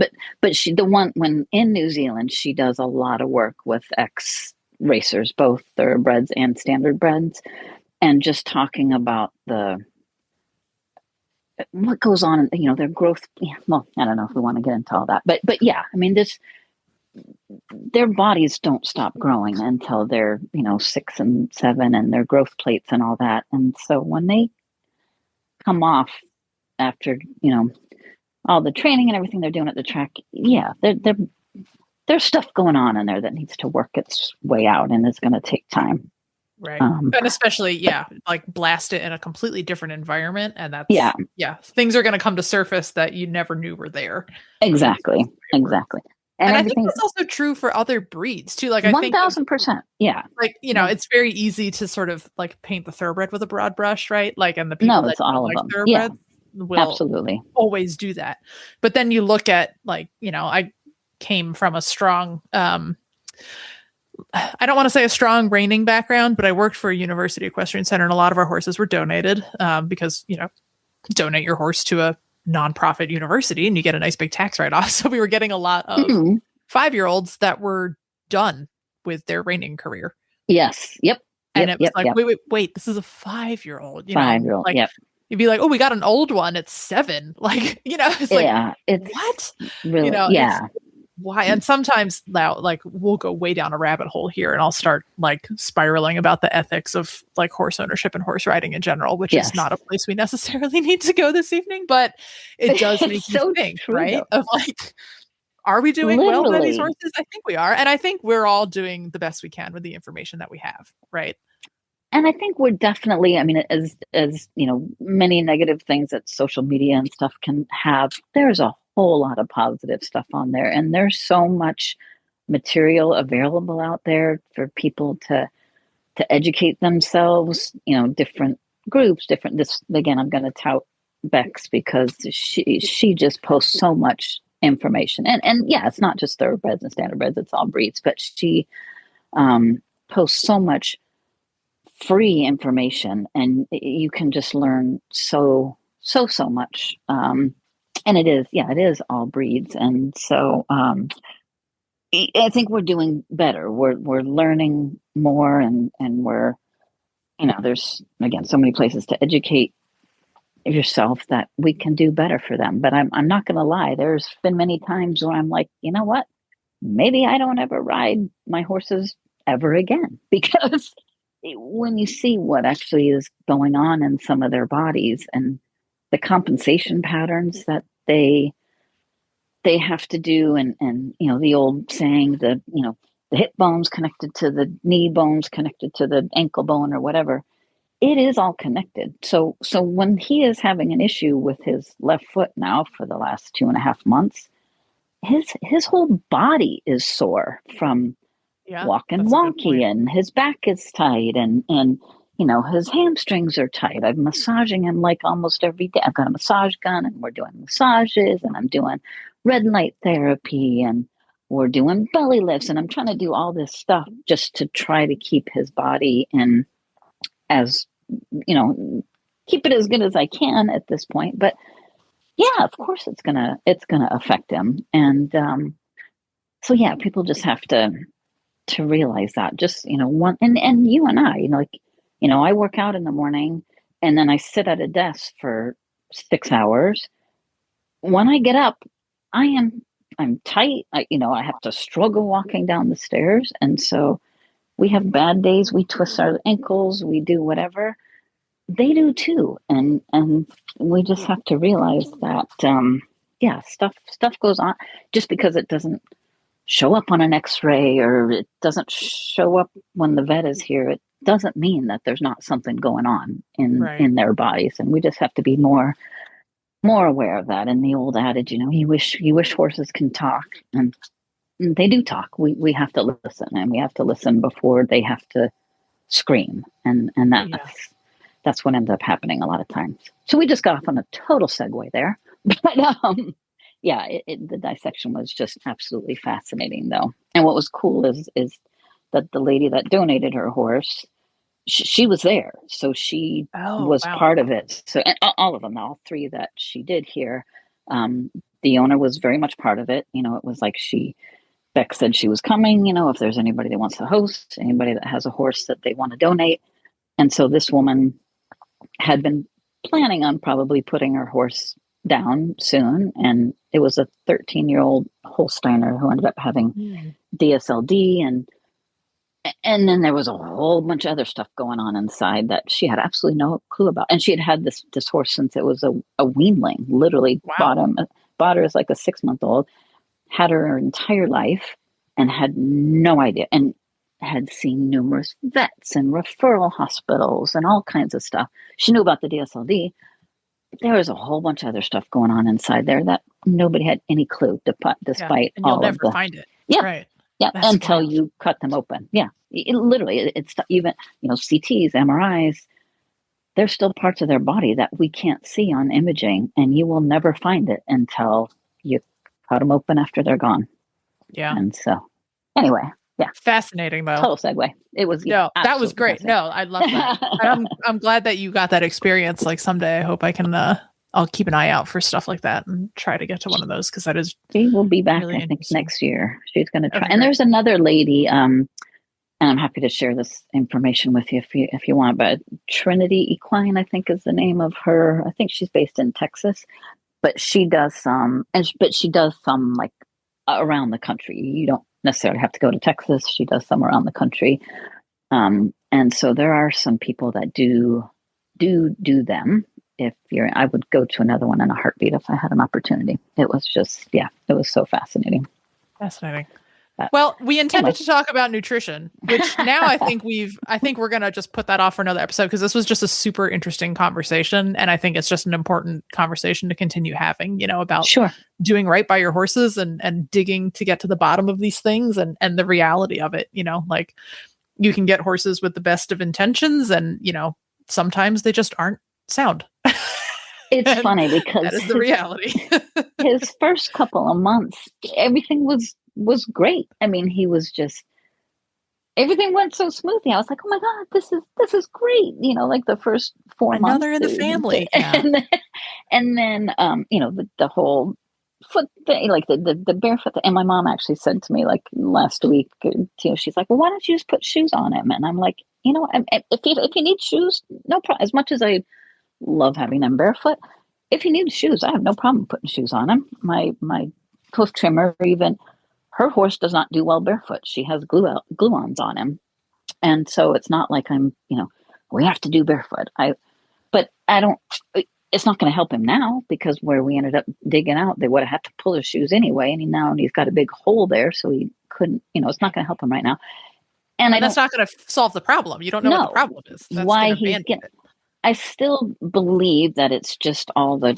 she, the one when in New Zealand, she does a lot of work with ex racers, both thoroughbreds and standardbreds, and just talking about what goes on, their growth. Yeah, well, I don't know if we want to get into all that, but yeah, I mean, their bodies don't stop growing until they're 6 and 7, and their growth plates and all that. And so when they come off after all the training and everything they're doing at the track, yeah, there's stuff going on in there that needs to work its way out, and it's going to take time. Right. And especially, like blast it in a completely different environment. And that's, things are going to come to surface that you never knew were there. Exactly. And I think that's also true for other breeds too. Like I think 1000%. Yeah. Like, it's very easy to sort of like paint the thoroughbred with a broad brush, right? Like, and the people that all don't of like them. thoroughbreds will absolutely always do that. But then you look at like, I came from a strong, I don't want to say a strong reining background, but I worked for a university equestrian center, and a lot of our horses were donated because, donate your horse to a nonprofit university and you get a nice big tax write-off. So we were getting a lot of 5-year-olds that were done with their reining career. Yes. Yep. And Yep, it was yep, like, yep. wait, this is a 5-year-old, 5-year-old. like Yep. you'd be like, oh, we got an old one. It's 7. Like, it's like, Yeah, it's what? really, It's yeah. why. And sometimes now, like, we'll go way down a rabbit hole here and I'll start like spiraling about the ethics of like horse ownership and horse riding in general, which Yes. is not a place we necessarily need to go this evening, but it does make It's you so think, true, right? though. Of like, are we doing well by these Literally. horses? I think we are. And I think we're all doing the best we can with the information that we have, right? And I think we're definitely, I mean, as many negative things that social media and stuff can have, there's a whole lot of positive stuff on there. And there's so much material available out there for people to educate themselves, different groups, this again, I'm going to tout Bex because she just posts so much information. And yeah, it's not just thoroughbreds and standardbreds, it's all breeds, but she posts so much free information, and you can just learn so much. And it is all breeds, and so I think we're doing better. We're learning more, and we're there's again so many places to educate yourself that we can do better for them. But I'm not going to lie. There's been many times where I'm like, you know what? Maybe I don't ever ride my horses ever again because when you see what actually is going on in some of their bodies and the compensation patterns that they have to do, and the old saying, the hip bone's connected to the knee bone's connected to the ankle bone or whatever, it is all connected. So when he is having an issue with his left foot now for the last 2.5 months, his whole body is sore from walking wonky, and his back is tight, and his hamstrings are tight. I'm massaging him like almost every day. I've got a massage gun, and we're doing massages, and I'm doing red light therapy, and we're doing belly lifts, and I'm trying to do all this stuff just to try to keep his body in as keep it as good as I can at this point. But yeah, of course it's gonna affect him, and so yeah, people just have to realize that. Just one, and you and I, I work out in the morning, and then I sit at a desk for 6 hours. When I get up, I'm tight. I have to struggle walking down the stairs, and so we have bad days. We twist our ankles. We do whatever. They do too, and we just have to realize that stuff goes on. Just because it doesn't show up on an X-ray or it doesn't show up when the vet is here, it doesn't mean that there's not something going on in their bodies, and we just have to be more aware of that. And the old adage, you wish horses can talk, and they do talk. We have to listen, and we have to listen before they have to scream, and that's what ends up happening a lot of times. So we just got off on a total segue there, but yeah, the dissection was just absolutely fascinating, though. And what was cool is that the lady that donated her horse, she was there, so she was part of it. So, and all of them, all 3 that she did here, the owner was very much part of it. It was like Beck said she was coming. If there's anybody that wants to host, anybody that has a horse that they want to donate, and so this woman had been planning on probably putting her horse down soon, and it was a 13-year-old Holsteiner who ended up having DSLD, and then there was a whole bunch of other stuff going on inside that she had absolutely no clue about. And she had this horse since it was a weanling. Literally bought her as like a 6-month-old, had her entire life, and had no idea, and had seen numerous vets and referral hospitals and all kinds of stuff. She knew about the DSLD. There was a whole bunch of other stuff going on inside there that nobody had any clue, despite and all you'll never of the find it. yeah, right. Yeah, That's until wild. you cut them open. Yeah, literally, it's even CTs, MRIs. There's still parts of their body that we can't see on imaging, and you will never find it until you cut them open after they're gone. Yeah. And so, anyway, yeah, fascinating though. Total segue. It was that was great. No, I love that. And I'm glad that you got that experience. Like someday, I hope I can. I'll keep an eye out for stuff like that and try to get to one of those, because that is. She will be back, really I think, next year. She's going to try. Okay, and great. There's another lady. and I'm happy to share this information with you if you want. But Trinity Equine, I think, is the name of her. I think she's based in Texas, but she does some, but she does some like around the country. You don't necessarily have to go to Texas. She does some around the country, and so there are some people that do them. I would go to another one in a heartbeat if I had an opportunity. It was just, it was so fascinating. Fascinating. Well, we intended to talk about nutrition, which now I think we're going to just put that off for another episode, because this was just a super interesting conversation. And I think it's just an important conversation to continue having, about doing right by your horses and digging to get to the bottom of these things and the reality of it. Like, you can get horses with the best of intentions, and, sometimes they just aren't sound. It's funny because that is the reality. His first couple of months, everything was great. I mean, he was just, everything went so smoothly. I was like, oh my God, this is great. Like the first 4 months. Another in the family. Yeah. And then the whole foot thing, like the barefoot thing. And my mom actually said to me like last week, she's like, well, why don't you just put shoes on him? And I'm like, if he needs shoes, no problem. As much as I love having them barefoot, if he needs shoes, I have no problem putting shoes on him. My hoof trimmer, even her horse does not do well barefoot. She has glue-ons on him, and so it's not like I'm, we have to do barefoot. But I don't. It's not going to help him now, because where we ended up digging out, they would have had to pull his shoes anyway, and he's got a big hole there, so he couldn't. It's not going to help him right now. And that's not going to solve the problem. You don't know what the problem is. That's why he's getting. I still believe that it's just all the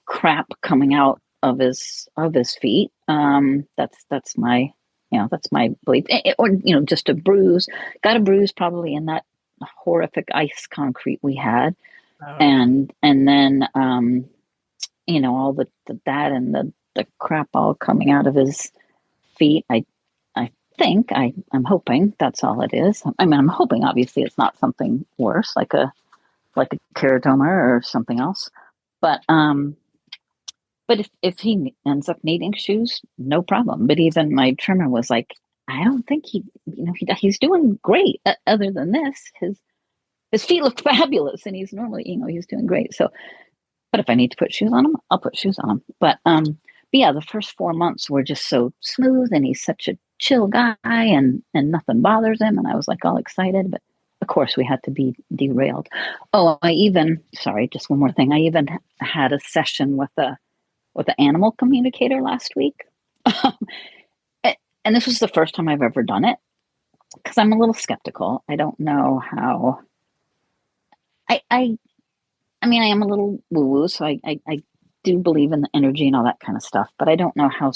crap coming out of his feet. That's my belief. Or just a bruise. Got a bruise probably in that horrific ice concrete we had, and then all the that and the crap all coming out of his feet. I'm hoping that's all it is. I mean, I'm hoping obviously it's not something worse like a keratoma or something else. But if he ends up needing shoes, no problem. But even my trimmer was like, I don't think he's doing great. Other than this, his feet look fabulous, and he's normally, he's doing great. So, but if I need to put shoes on him, I'll put shoes on him. But yeah, the first 4 months were just so smooth, and he's such a chill guy, and nothing bothers him. And I was like all excited, but of course we had to be derailed. Oh, just one more thing. I even had a session with the animal communicator last week. And this was the first time I've ever done it, because I'm a little skeptical. I don't know how, I mean, I am a little woo-woo, so I do believe in the energy and all that kind of stuff, but I don't know how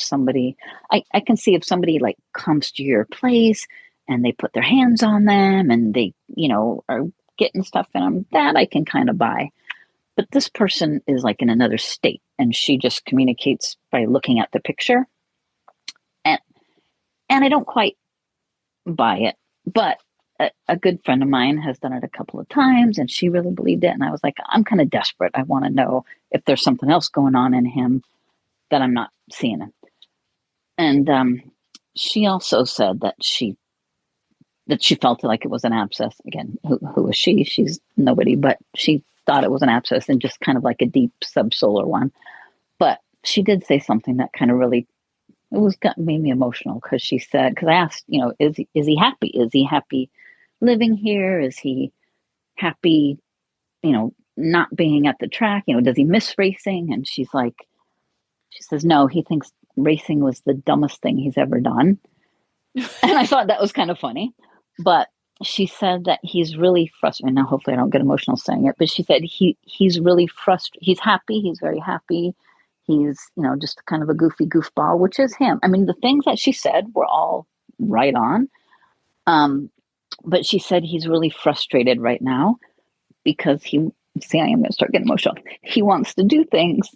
I can see if somebody like comes to your place and they put their hands on them and they, are getting stuff in them, that I can kind of buy. But this person is like in another state, and she just communicates by looking at the picture. And I don't quite buy it, but a good friend of mine has done it a couple of times, and she really believed it. And I was like, I'm kind of desperate. I want to know if there's something else going on in him that I'm not seeing him. And she also said that she felt like it was an abscess. Again, who was she? She's nobody, but she thought it was an abscess, and just kind of like a deep subsolar one. But she did say something that kind of really, made me emotional, because she said, because I asked, is he happy? Is he happy living here? Is he happy, not being at the track? Does he miss racing? And she says, no, he thinks racing was the dumbest thing he's ever done. And I thought that was kind of funny. But she said that he's really frustrated. Now, hopefully I don't get emotional saying it, but she said he's really frustrated. He's happy. He's very happy. He's, just kind of a goofy goofball, which is him. I mean, the things that she said were all right on. But she said he's really frustrated right now because I am going to start getting emotional. He wants to do things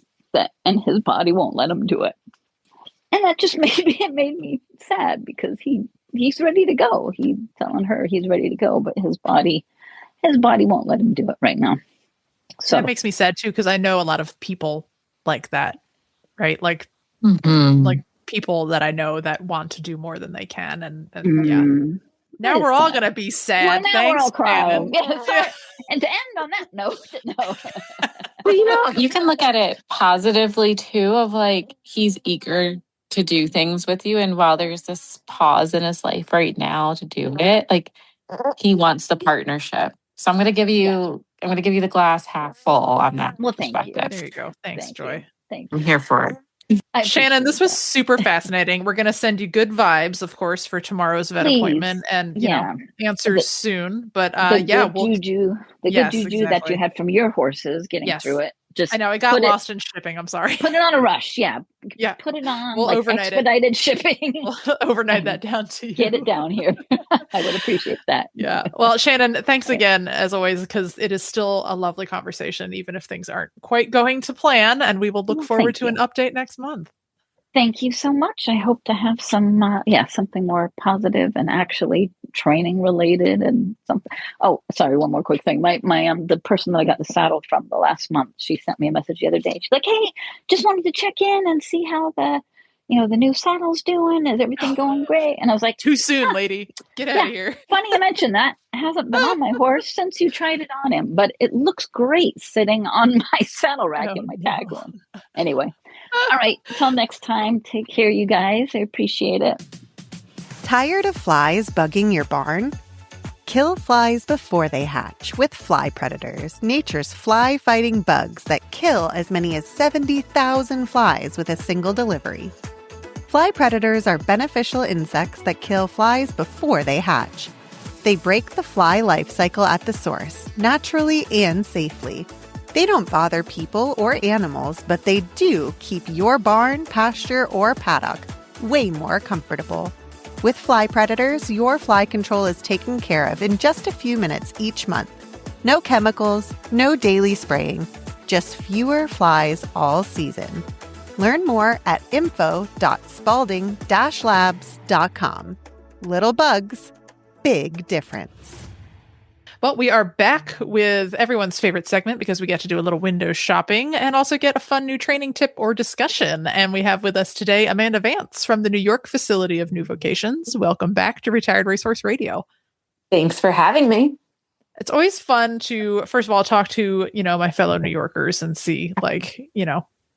and his body won't let him do it. And that just made me sad, because he's ready to go. He's telling her he's ready to go, but his body won't let him do it right now. So that makes me sad too, because I know a lot of people like that, right? Like, mm-hmm. like people that I know that want to do more than they can, and yeah. Now we're all going to be sad. Well, now Thanks, we're all crying. Shannon. Yeah, and to end on that note, no. Well, you can look at it positively too, of like he's eager to do things with you. And while there's this pause in his life right now to do it, like he wants the partnership. So I'm going to give you the glass half full on that perspective. There you go. Thanks, Joy. Thank you. I'm here for it. Shannon, this was super fascinating. We're going to send you good vibes, of course, for tomorrow's vet appointment and, you know, answers soon. But the good juju that you had from your horses getting through it. I know, I got lost in shipping. I'm sorry. Put it on a rush. Yeah. Put it on expedited shipping. We'll overnight that down to you. Get it down here. I would appreciate that. Yeah. Well, Shannon, thanks again, as always, because it is still a lovely conversation, even if things aren't quite going to plan. And we will look forward to an update next month. Thank you so much. I hope to have some, something more positive and actually training related and something. Oh, sorry. One more quick thing. My the person that I got the saddle from the last month, she sent me a message the other day. She's like, "Hey, just wanted to check in and see how the new saddle's doing. Is everything going great?" And I was like, "Too soon, lady. Get out of here." Funny you mention that. It hasn't been on my horse since you tried it on him, but it looks great sitting on my saddle rack in my tag room. Anyway. All right. Till next time. Take care, you guys. I appreciate it. Tired of flies bugging your barn? Kill flies before they hatch with fly predators, nature's fly-fighting bugs that kill as many as 70,000 flies with a single delivery. Fly predators are beneficial insects that kill flies before they hatch. They break the fly life cycle at the source, naturally and safely. They don't bother people or animals, but they do keep your barn, pasture, or paddock way more comfortable. With fly predators, your fly control is taken care of in just a few minutes each month. No chemicals, no daily spraying, just fewer flies all season. Learn more at info.spalding-labs.com. Little bugs, big difference. Well, we are back with everyone's favorite segment because we get to do a little window shopping and also get a fun new training tip or discussion. And we have with us today Amanda Vance from the New York facility of New Vocations. Welcome back to Retired Racehorse Radio. Thanks for having me. It's always fun to, first of all, talk to, my fellow New Yorkers and see,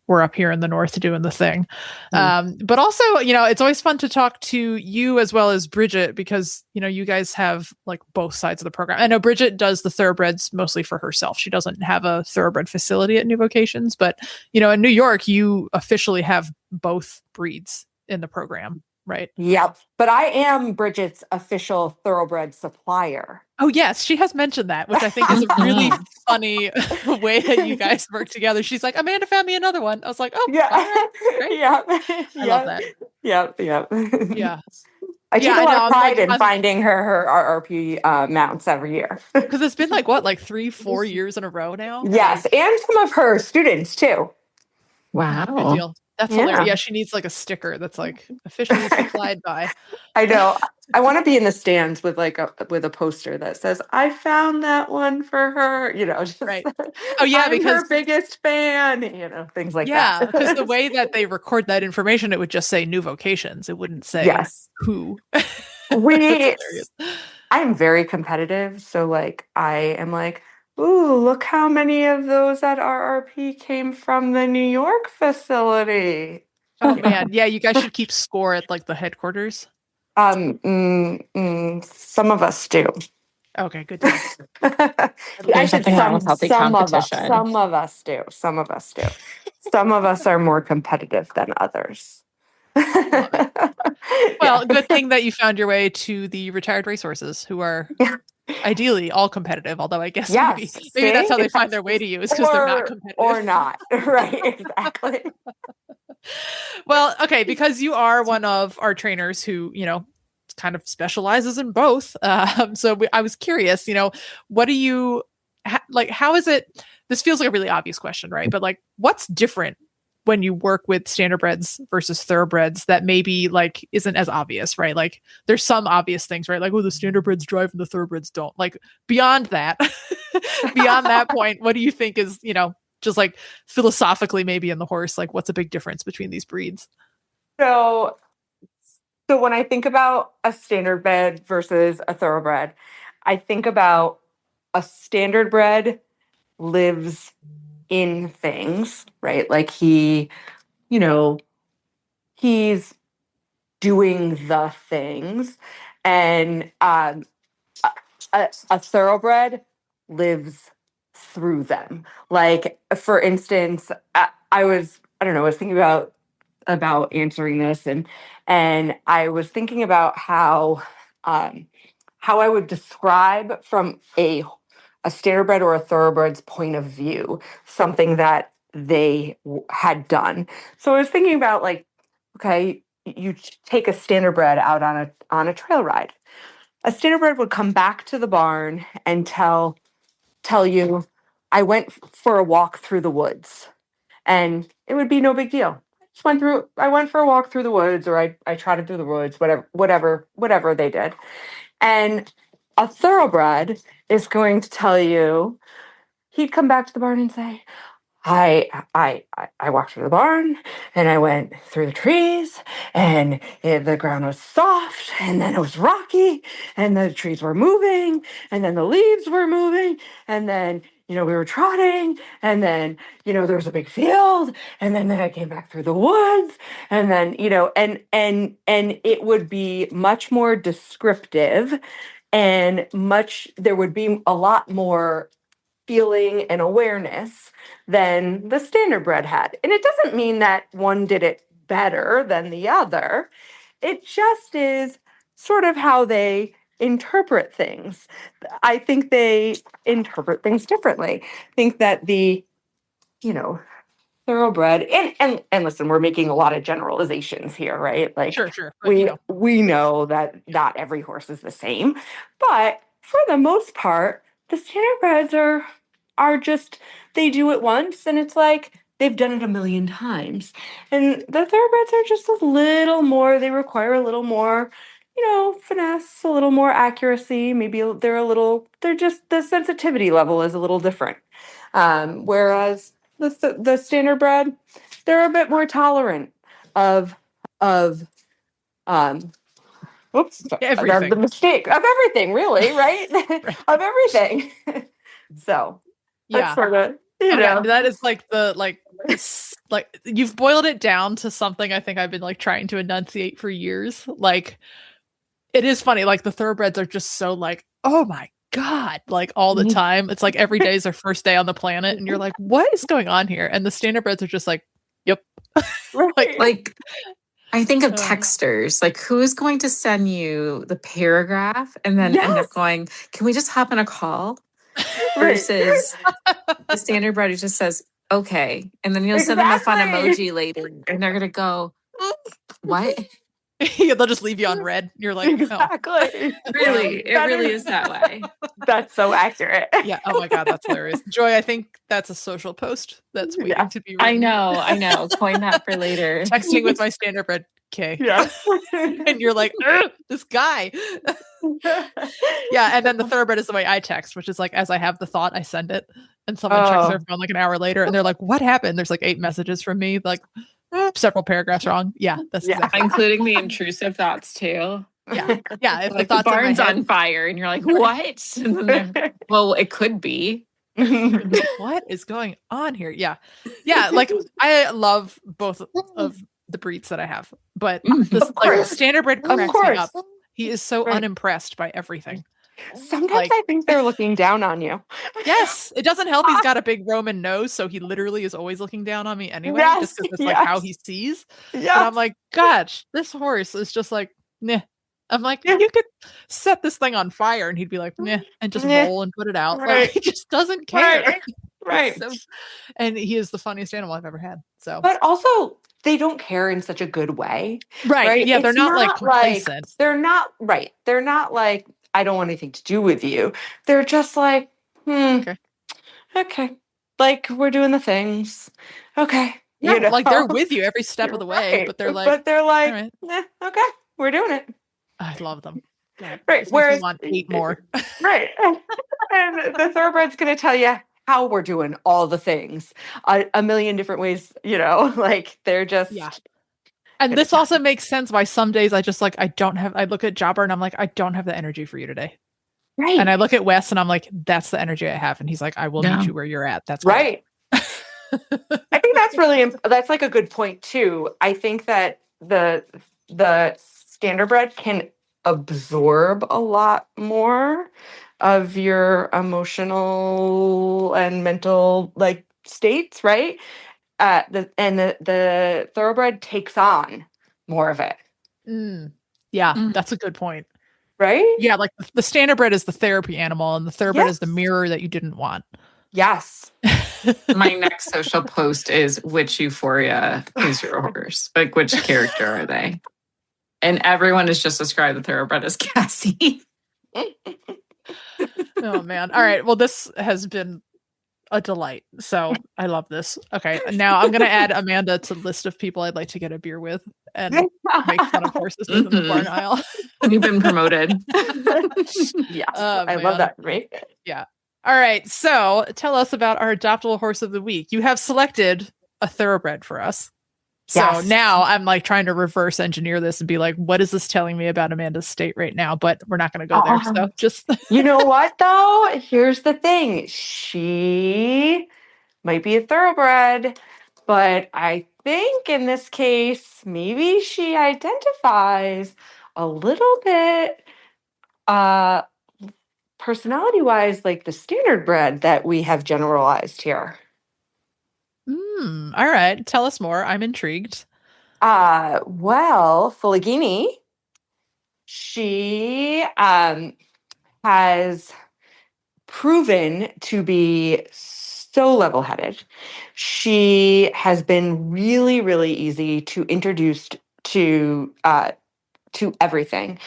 we're up here in the north doing the thing. But also, it's always fun to talk to you as well as Bridget because, you guys have both sides of the program. I know Bridget does the thoroughbreds mostly for herself. She doesn't have a thoroughbred facility at New Vocations, but, in New York, you officially have both breeds in the program, right? Yep. But I am Bridget's official thoroughbred supplier. Oh, yes. She has mentioned that, which I think is a really funny way that you guys work together. She's like, Amanda found me another one. I was like, oh, yeah. Right, great. Yeah. I love that. Yep. Yeah. I take a lot of pride in finding her RRP mounts every year. Because it's been 3-4 years in a row now? Yes. And some of her students too. Wow. Good deal. That's hilarious. Yeah, she needs a sticker that's officially supplied by. I know. I want to be in the stands with with a poster that says, "I found that one for her." Right. Oh yeah, I'm because her biggest fan. Things like that. Yeah, because the way that they record that information, it would just say New Vocations. It wouldn't say who. I'm very competitive, so I am ooh, look how many of those at RRP came from the New York facility. Oh man, yeah, you guys should keep score at the headquarters. Some of us do. Okay, good. Some of us do. Some of us are more competitive than others. Well, good thing that you found your way to the retired racehorses who are ideally all competitive, although I guess maybe that's how they find their way to you is because they're not competitive. Or not. Right, exactly. Well, okay, because you are one of our trainers who, kind of specializes in both. So I was curious, what do you, how is it, this feels like a really obvious question, right? But what's different when you work with standardbreds versus thoroughbreds that maybe isn't as obvious, right? There's some obvious things, right? The standardbreds drive and the thoroughbreds don't. Beyond that, beyond that point, what do you think is, just philosophically maybe in the horse, what's a big difference between these breeds? So So when I think about a standardbred versus a thoroughbred, I think about a standardbred lives in things, right? Like you know, he's doing the things, and a thoroughbred lives through them. Like, for instance, I don't know, I was thinking about answering this, and I was thinking about how I would describe from a standardbred or a thoroughbred's point of view something that they had done. So I was thinking about, like, okay, you take a standardbred out on a trail ride. A standardbred would come back to the barn and tell you, I went for a walk through the woods, and it would be no big deal. I went for a walk through the woods, or I trotted through the woods, whatever they did. And a thoroughbred is going to tell you, he'd come back to the barn and say, I walked through the barn, and I went through the trees, and the ground was soft, and then it was rocky, and the trees were moving, and then the leaves were moving, and then we were trotting, and then there was a big field, and then I came back through the woods, and then and it would be much more descriptive, and there would be a lot more feeling and awareness than the standardbred had. And it doesn't mean that one did it better than the other. It just is sort of how they interpret things. I think they interpret things differently. I think that the, thoroughbred, and listen, we're making a lot of generalizations here, right? Like, Sure. We know that not every horse is the same, but for the most part, the standardbreds are just, they do it once, and it's like they've done it a million times. And the thoroughbreds are just a little more, they require a little more, finesse, a little more accuracy. Maybe they're just, the sensitivity level is a little different. Whereas the standardbred, they're a bit more tolerant of Everything. the mistake of everything, really, right? Of everything. So that's sort of, that is like you've boiled it down to something I think I've been like trying to enunciate for years. Like, it is funny, like the thoroughbreds are just so like, oh my God, like all the time. It's like every day is their first day on the planet, and you're like, what is going on here? And the standardbreds are just like, yep. like I think of texters, like who's going to send you the paragraph and then end up going, can we just hop on a call? Versus the standardbred who just says, okay. And then you'll send them a fun emoji later, and they're going to go, what? Yeah, they'll just leave you on red. You're like, exactly. Really, it really is that way. That's so accurate. Yeah. Oh my God, that's hilarious. Joy, I think that's a social post that's waiting to be written. I know. Coin that for later. Texting with my standardbred K. Yeah. And you're like, this guy. Yeah. And then the thoroughbred is the way I text, which is like, as I have the thought, I send it. And someone checks their phone like an hour later, and they're like, what happened? There's like 8 messages from me, like several paragraphs wrong. Yeah. That's exactly. Including the intrusive thoughts too. Yeah. Yeah. If like the barn's on fire and you're like, what? Well, it could be. What is going on here? Yeah. Yeah. Like, I love both of the breeds that I have, but this like standardbred cracks me up. He is so unimpressed by everything. Sometimes I think they're looking down on you. Yes. It doesn't help he's got a big Roman nose, so he literally is always looking down on me anyway, just because it's like how he sees. Yeah. And I'm like, gosh, this horse is just like, nah. I'm like, you could set this thing on fire, and he'd be like, nah, and just roll and put it out. Right. Like, he just doesn't care. Right. So, and he is the funniest animal I've ever had. So, but also they don't care in such a good way. Right. Yeah. They're not like complacent. They're not right. They're not like, I don't want anything to do with you. They're just like, okay. Like, we're doing the things. Okay. Yeah, like they're with you every step of the way, but they're like, right. Okay, we're doing it. I love them. Yeah, right. Whereas, want 8 more. Right. And the thoroughbred's going to tell you how we're doing all the things a million different ways, like they're just, And this also makes sense why some days I just like, I look at Jobber and I'm like, I don't have the energy for you today. Right. And I look at Wes and I'm like, that's the energy I have. And he's like, I will meet you where you're at. That's great. Right. I think that's like a good point too. I think that the standardbred can absorb a lot more of your emotional and mental like states, right? The thoroughbred takes on more of it, Yeah, that's a good point. right? Yeah, like the standardbred is the therapy animal and the thoroughbred is the Yes. mirror that you didn't want. Yes. My next social post is which euphoria is your horse? Like which character are they? And everyone has just described the thoroughbred as Cassie. Oh man. All right. Well, this has been a delight. So I love this. Okay. Now I'm gonna add Amanda to the list of people I'd like to get a beer with and make fun of horses with in the barn aisle. You've been promoted. Yes. I love that, right? Yeah. All right. So tell us about our adoptable horse of the week. You have selected a thoroughbred for us. So Yes. now I'm like trying to reverse engineer this and be like, what is this telling me about Amanda's state right now? But we're not going to go there. So just You know what though? Here's the thing. She might be a thoroughbred, but I think in this case, maybe she identifies a little bit personality-wise like the standardbred that we have generalized here. all right. Tell us more. I'm intrigued. Well, Fuligni, she has proven to be so level-headed. She has been really, really easy to introduce to everything.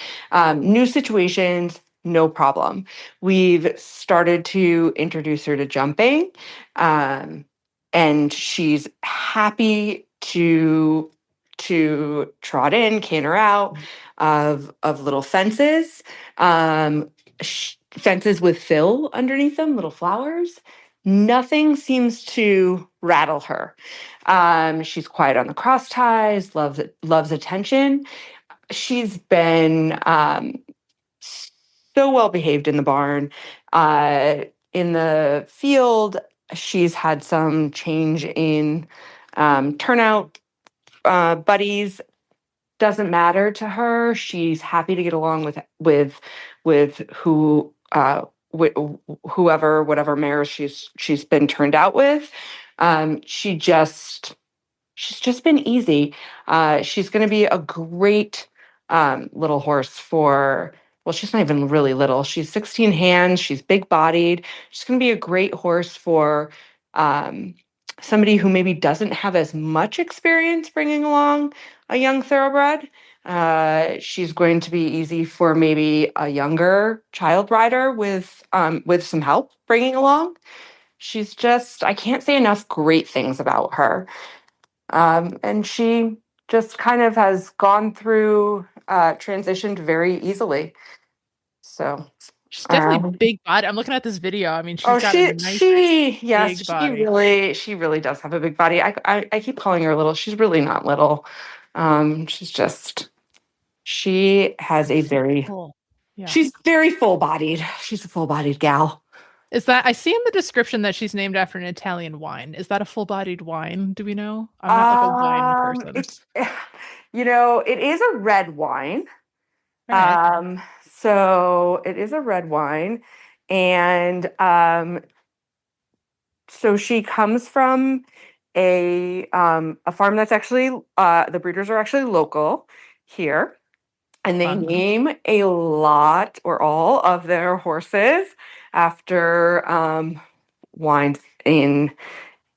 New situations, no problem. We've started to introduce her to jumping, and she's happy to trot in, canter out of little fences, fences with fill underneath them, little flowers. Nothing seems to rattle her. She's quiet on the cross ties, loves attention. She's been so well behaved in the barn. In the field, she's had some change in turnout buddies. Doesn't matter to her. She's happy to get along with whoever, whatever mares she's been turned out with. She's just been easy. She's going to be a great little horse for, well, she's not even really little. She's 16 hands. She's big bodied. She's going to be a great horse for somebody who maybe doesn't have as much experience bringing along a young thoroughbred. She's going to be easy for maybe a younger child rider with some help bringing along. She's just, I can't say enough great things about her. And she just kind of has gone through, transitioned very easily. So she's definitely big body. I'm looking at this video. I mean, she's got a nice big body. She really does have a big body. I keep calling her little. She's really not little. She has a very, she's very full-bodied. She's a full-bodied gal. Is that, I see in the description that she's named after an Italian wine. Is that a full-bodied wine? Do we know? I'm not like a wine person. It is a red wine. Right. So it is a red wine. And so she comes from a farm that's actually, the breeders are actually local here. And they name a lot or all of their horses after wines from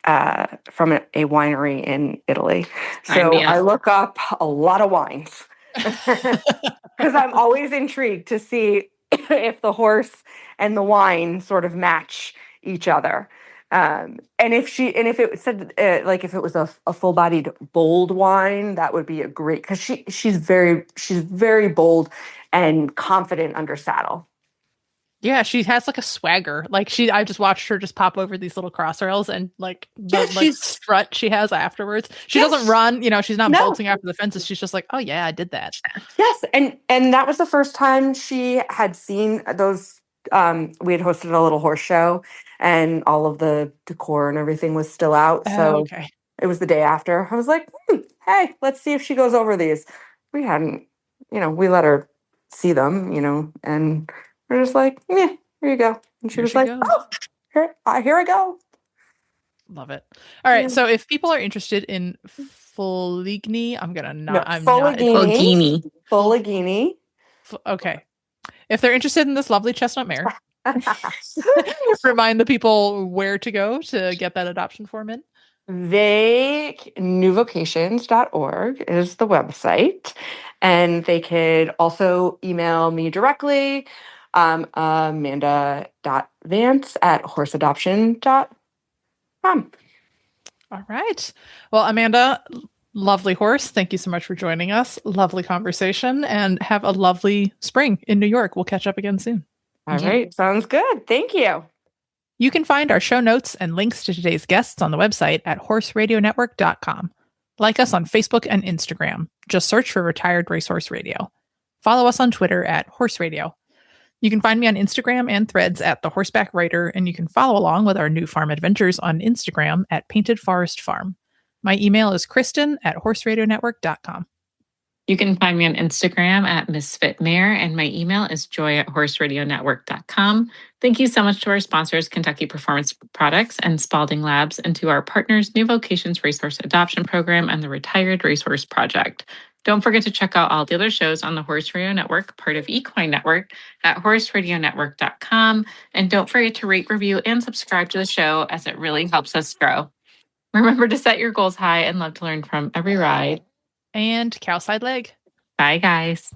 a winery in Italy. So I look up a lot of wines because I'm always intrigued to see if the horse and the wine sort of match each other. And if it said like if it was a full-bodied bold wine, that would be a great, because she's very bold and confident under saddle. Yeah, she has like a swagger. I just watched her just pop over these little crossrails and like the she's strut she has afterwards. She Yes. doesn't run, she's not No. bolting after the fences. She's just like, oh yeah, I did that. Yes, and that was the first time she had seen those. We had hosted a little horse show, and all of the decor and everything was still out. So Okay. it was the day after. I was like, hey, let's see if she goes over these. We hadn't, we let her see them, and we're just like, yeah, here you go. And she Here was she like, goes. oh, here I go. Love it. All right. Yeah. So if people are interested in Fuligni, I'm not. Fuligni. Fuligni. Okay. If they're interested in this lovely chestnut mare, remind the people where to go to get that adoption form in. Newvocations.org is the website. And they could also email me directly, amanda.vance@horseadoption.com. All right. Well, Amanda, lovely horse. Thank you so much for joining us. Lovely conversation, and have a lovely spring in New York. We'll catch up again soon. All right. Sounds good. Thank you. You can find our show notes and links to today's guests on the website at horseradionetwork.com. Like us on Facebook and Instagram. Just search for Retired Racehorse Radio. Follow us on Twitter at Horse Radio. You can find me on Instagram and Threads at The Horseback Writer, and you can follow along with our new farm adventures on Instagram at Painted Forest Farm. My email is kristen@horseradionetwork.com. You can find me on Instagram at Misfit Mare, and my email is joy@horseradionetwork.com. Thank you so much to our sponsors, Kentucky Performance Products and Spalding Labs, and to our partners, New Vocations Racehorse Adoption Program and the Retired Racehorse Project. Don't forget to check out all the other shows on the Horse Radio Network, part of Equine Network, at horseradionetwork.com. And don't forget to rate, review, and subscribe to the show, as it really helps us grow. Remember to set your goals high and love to learn from every ride. And cowside leg. Bye, guys.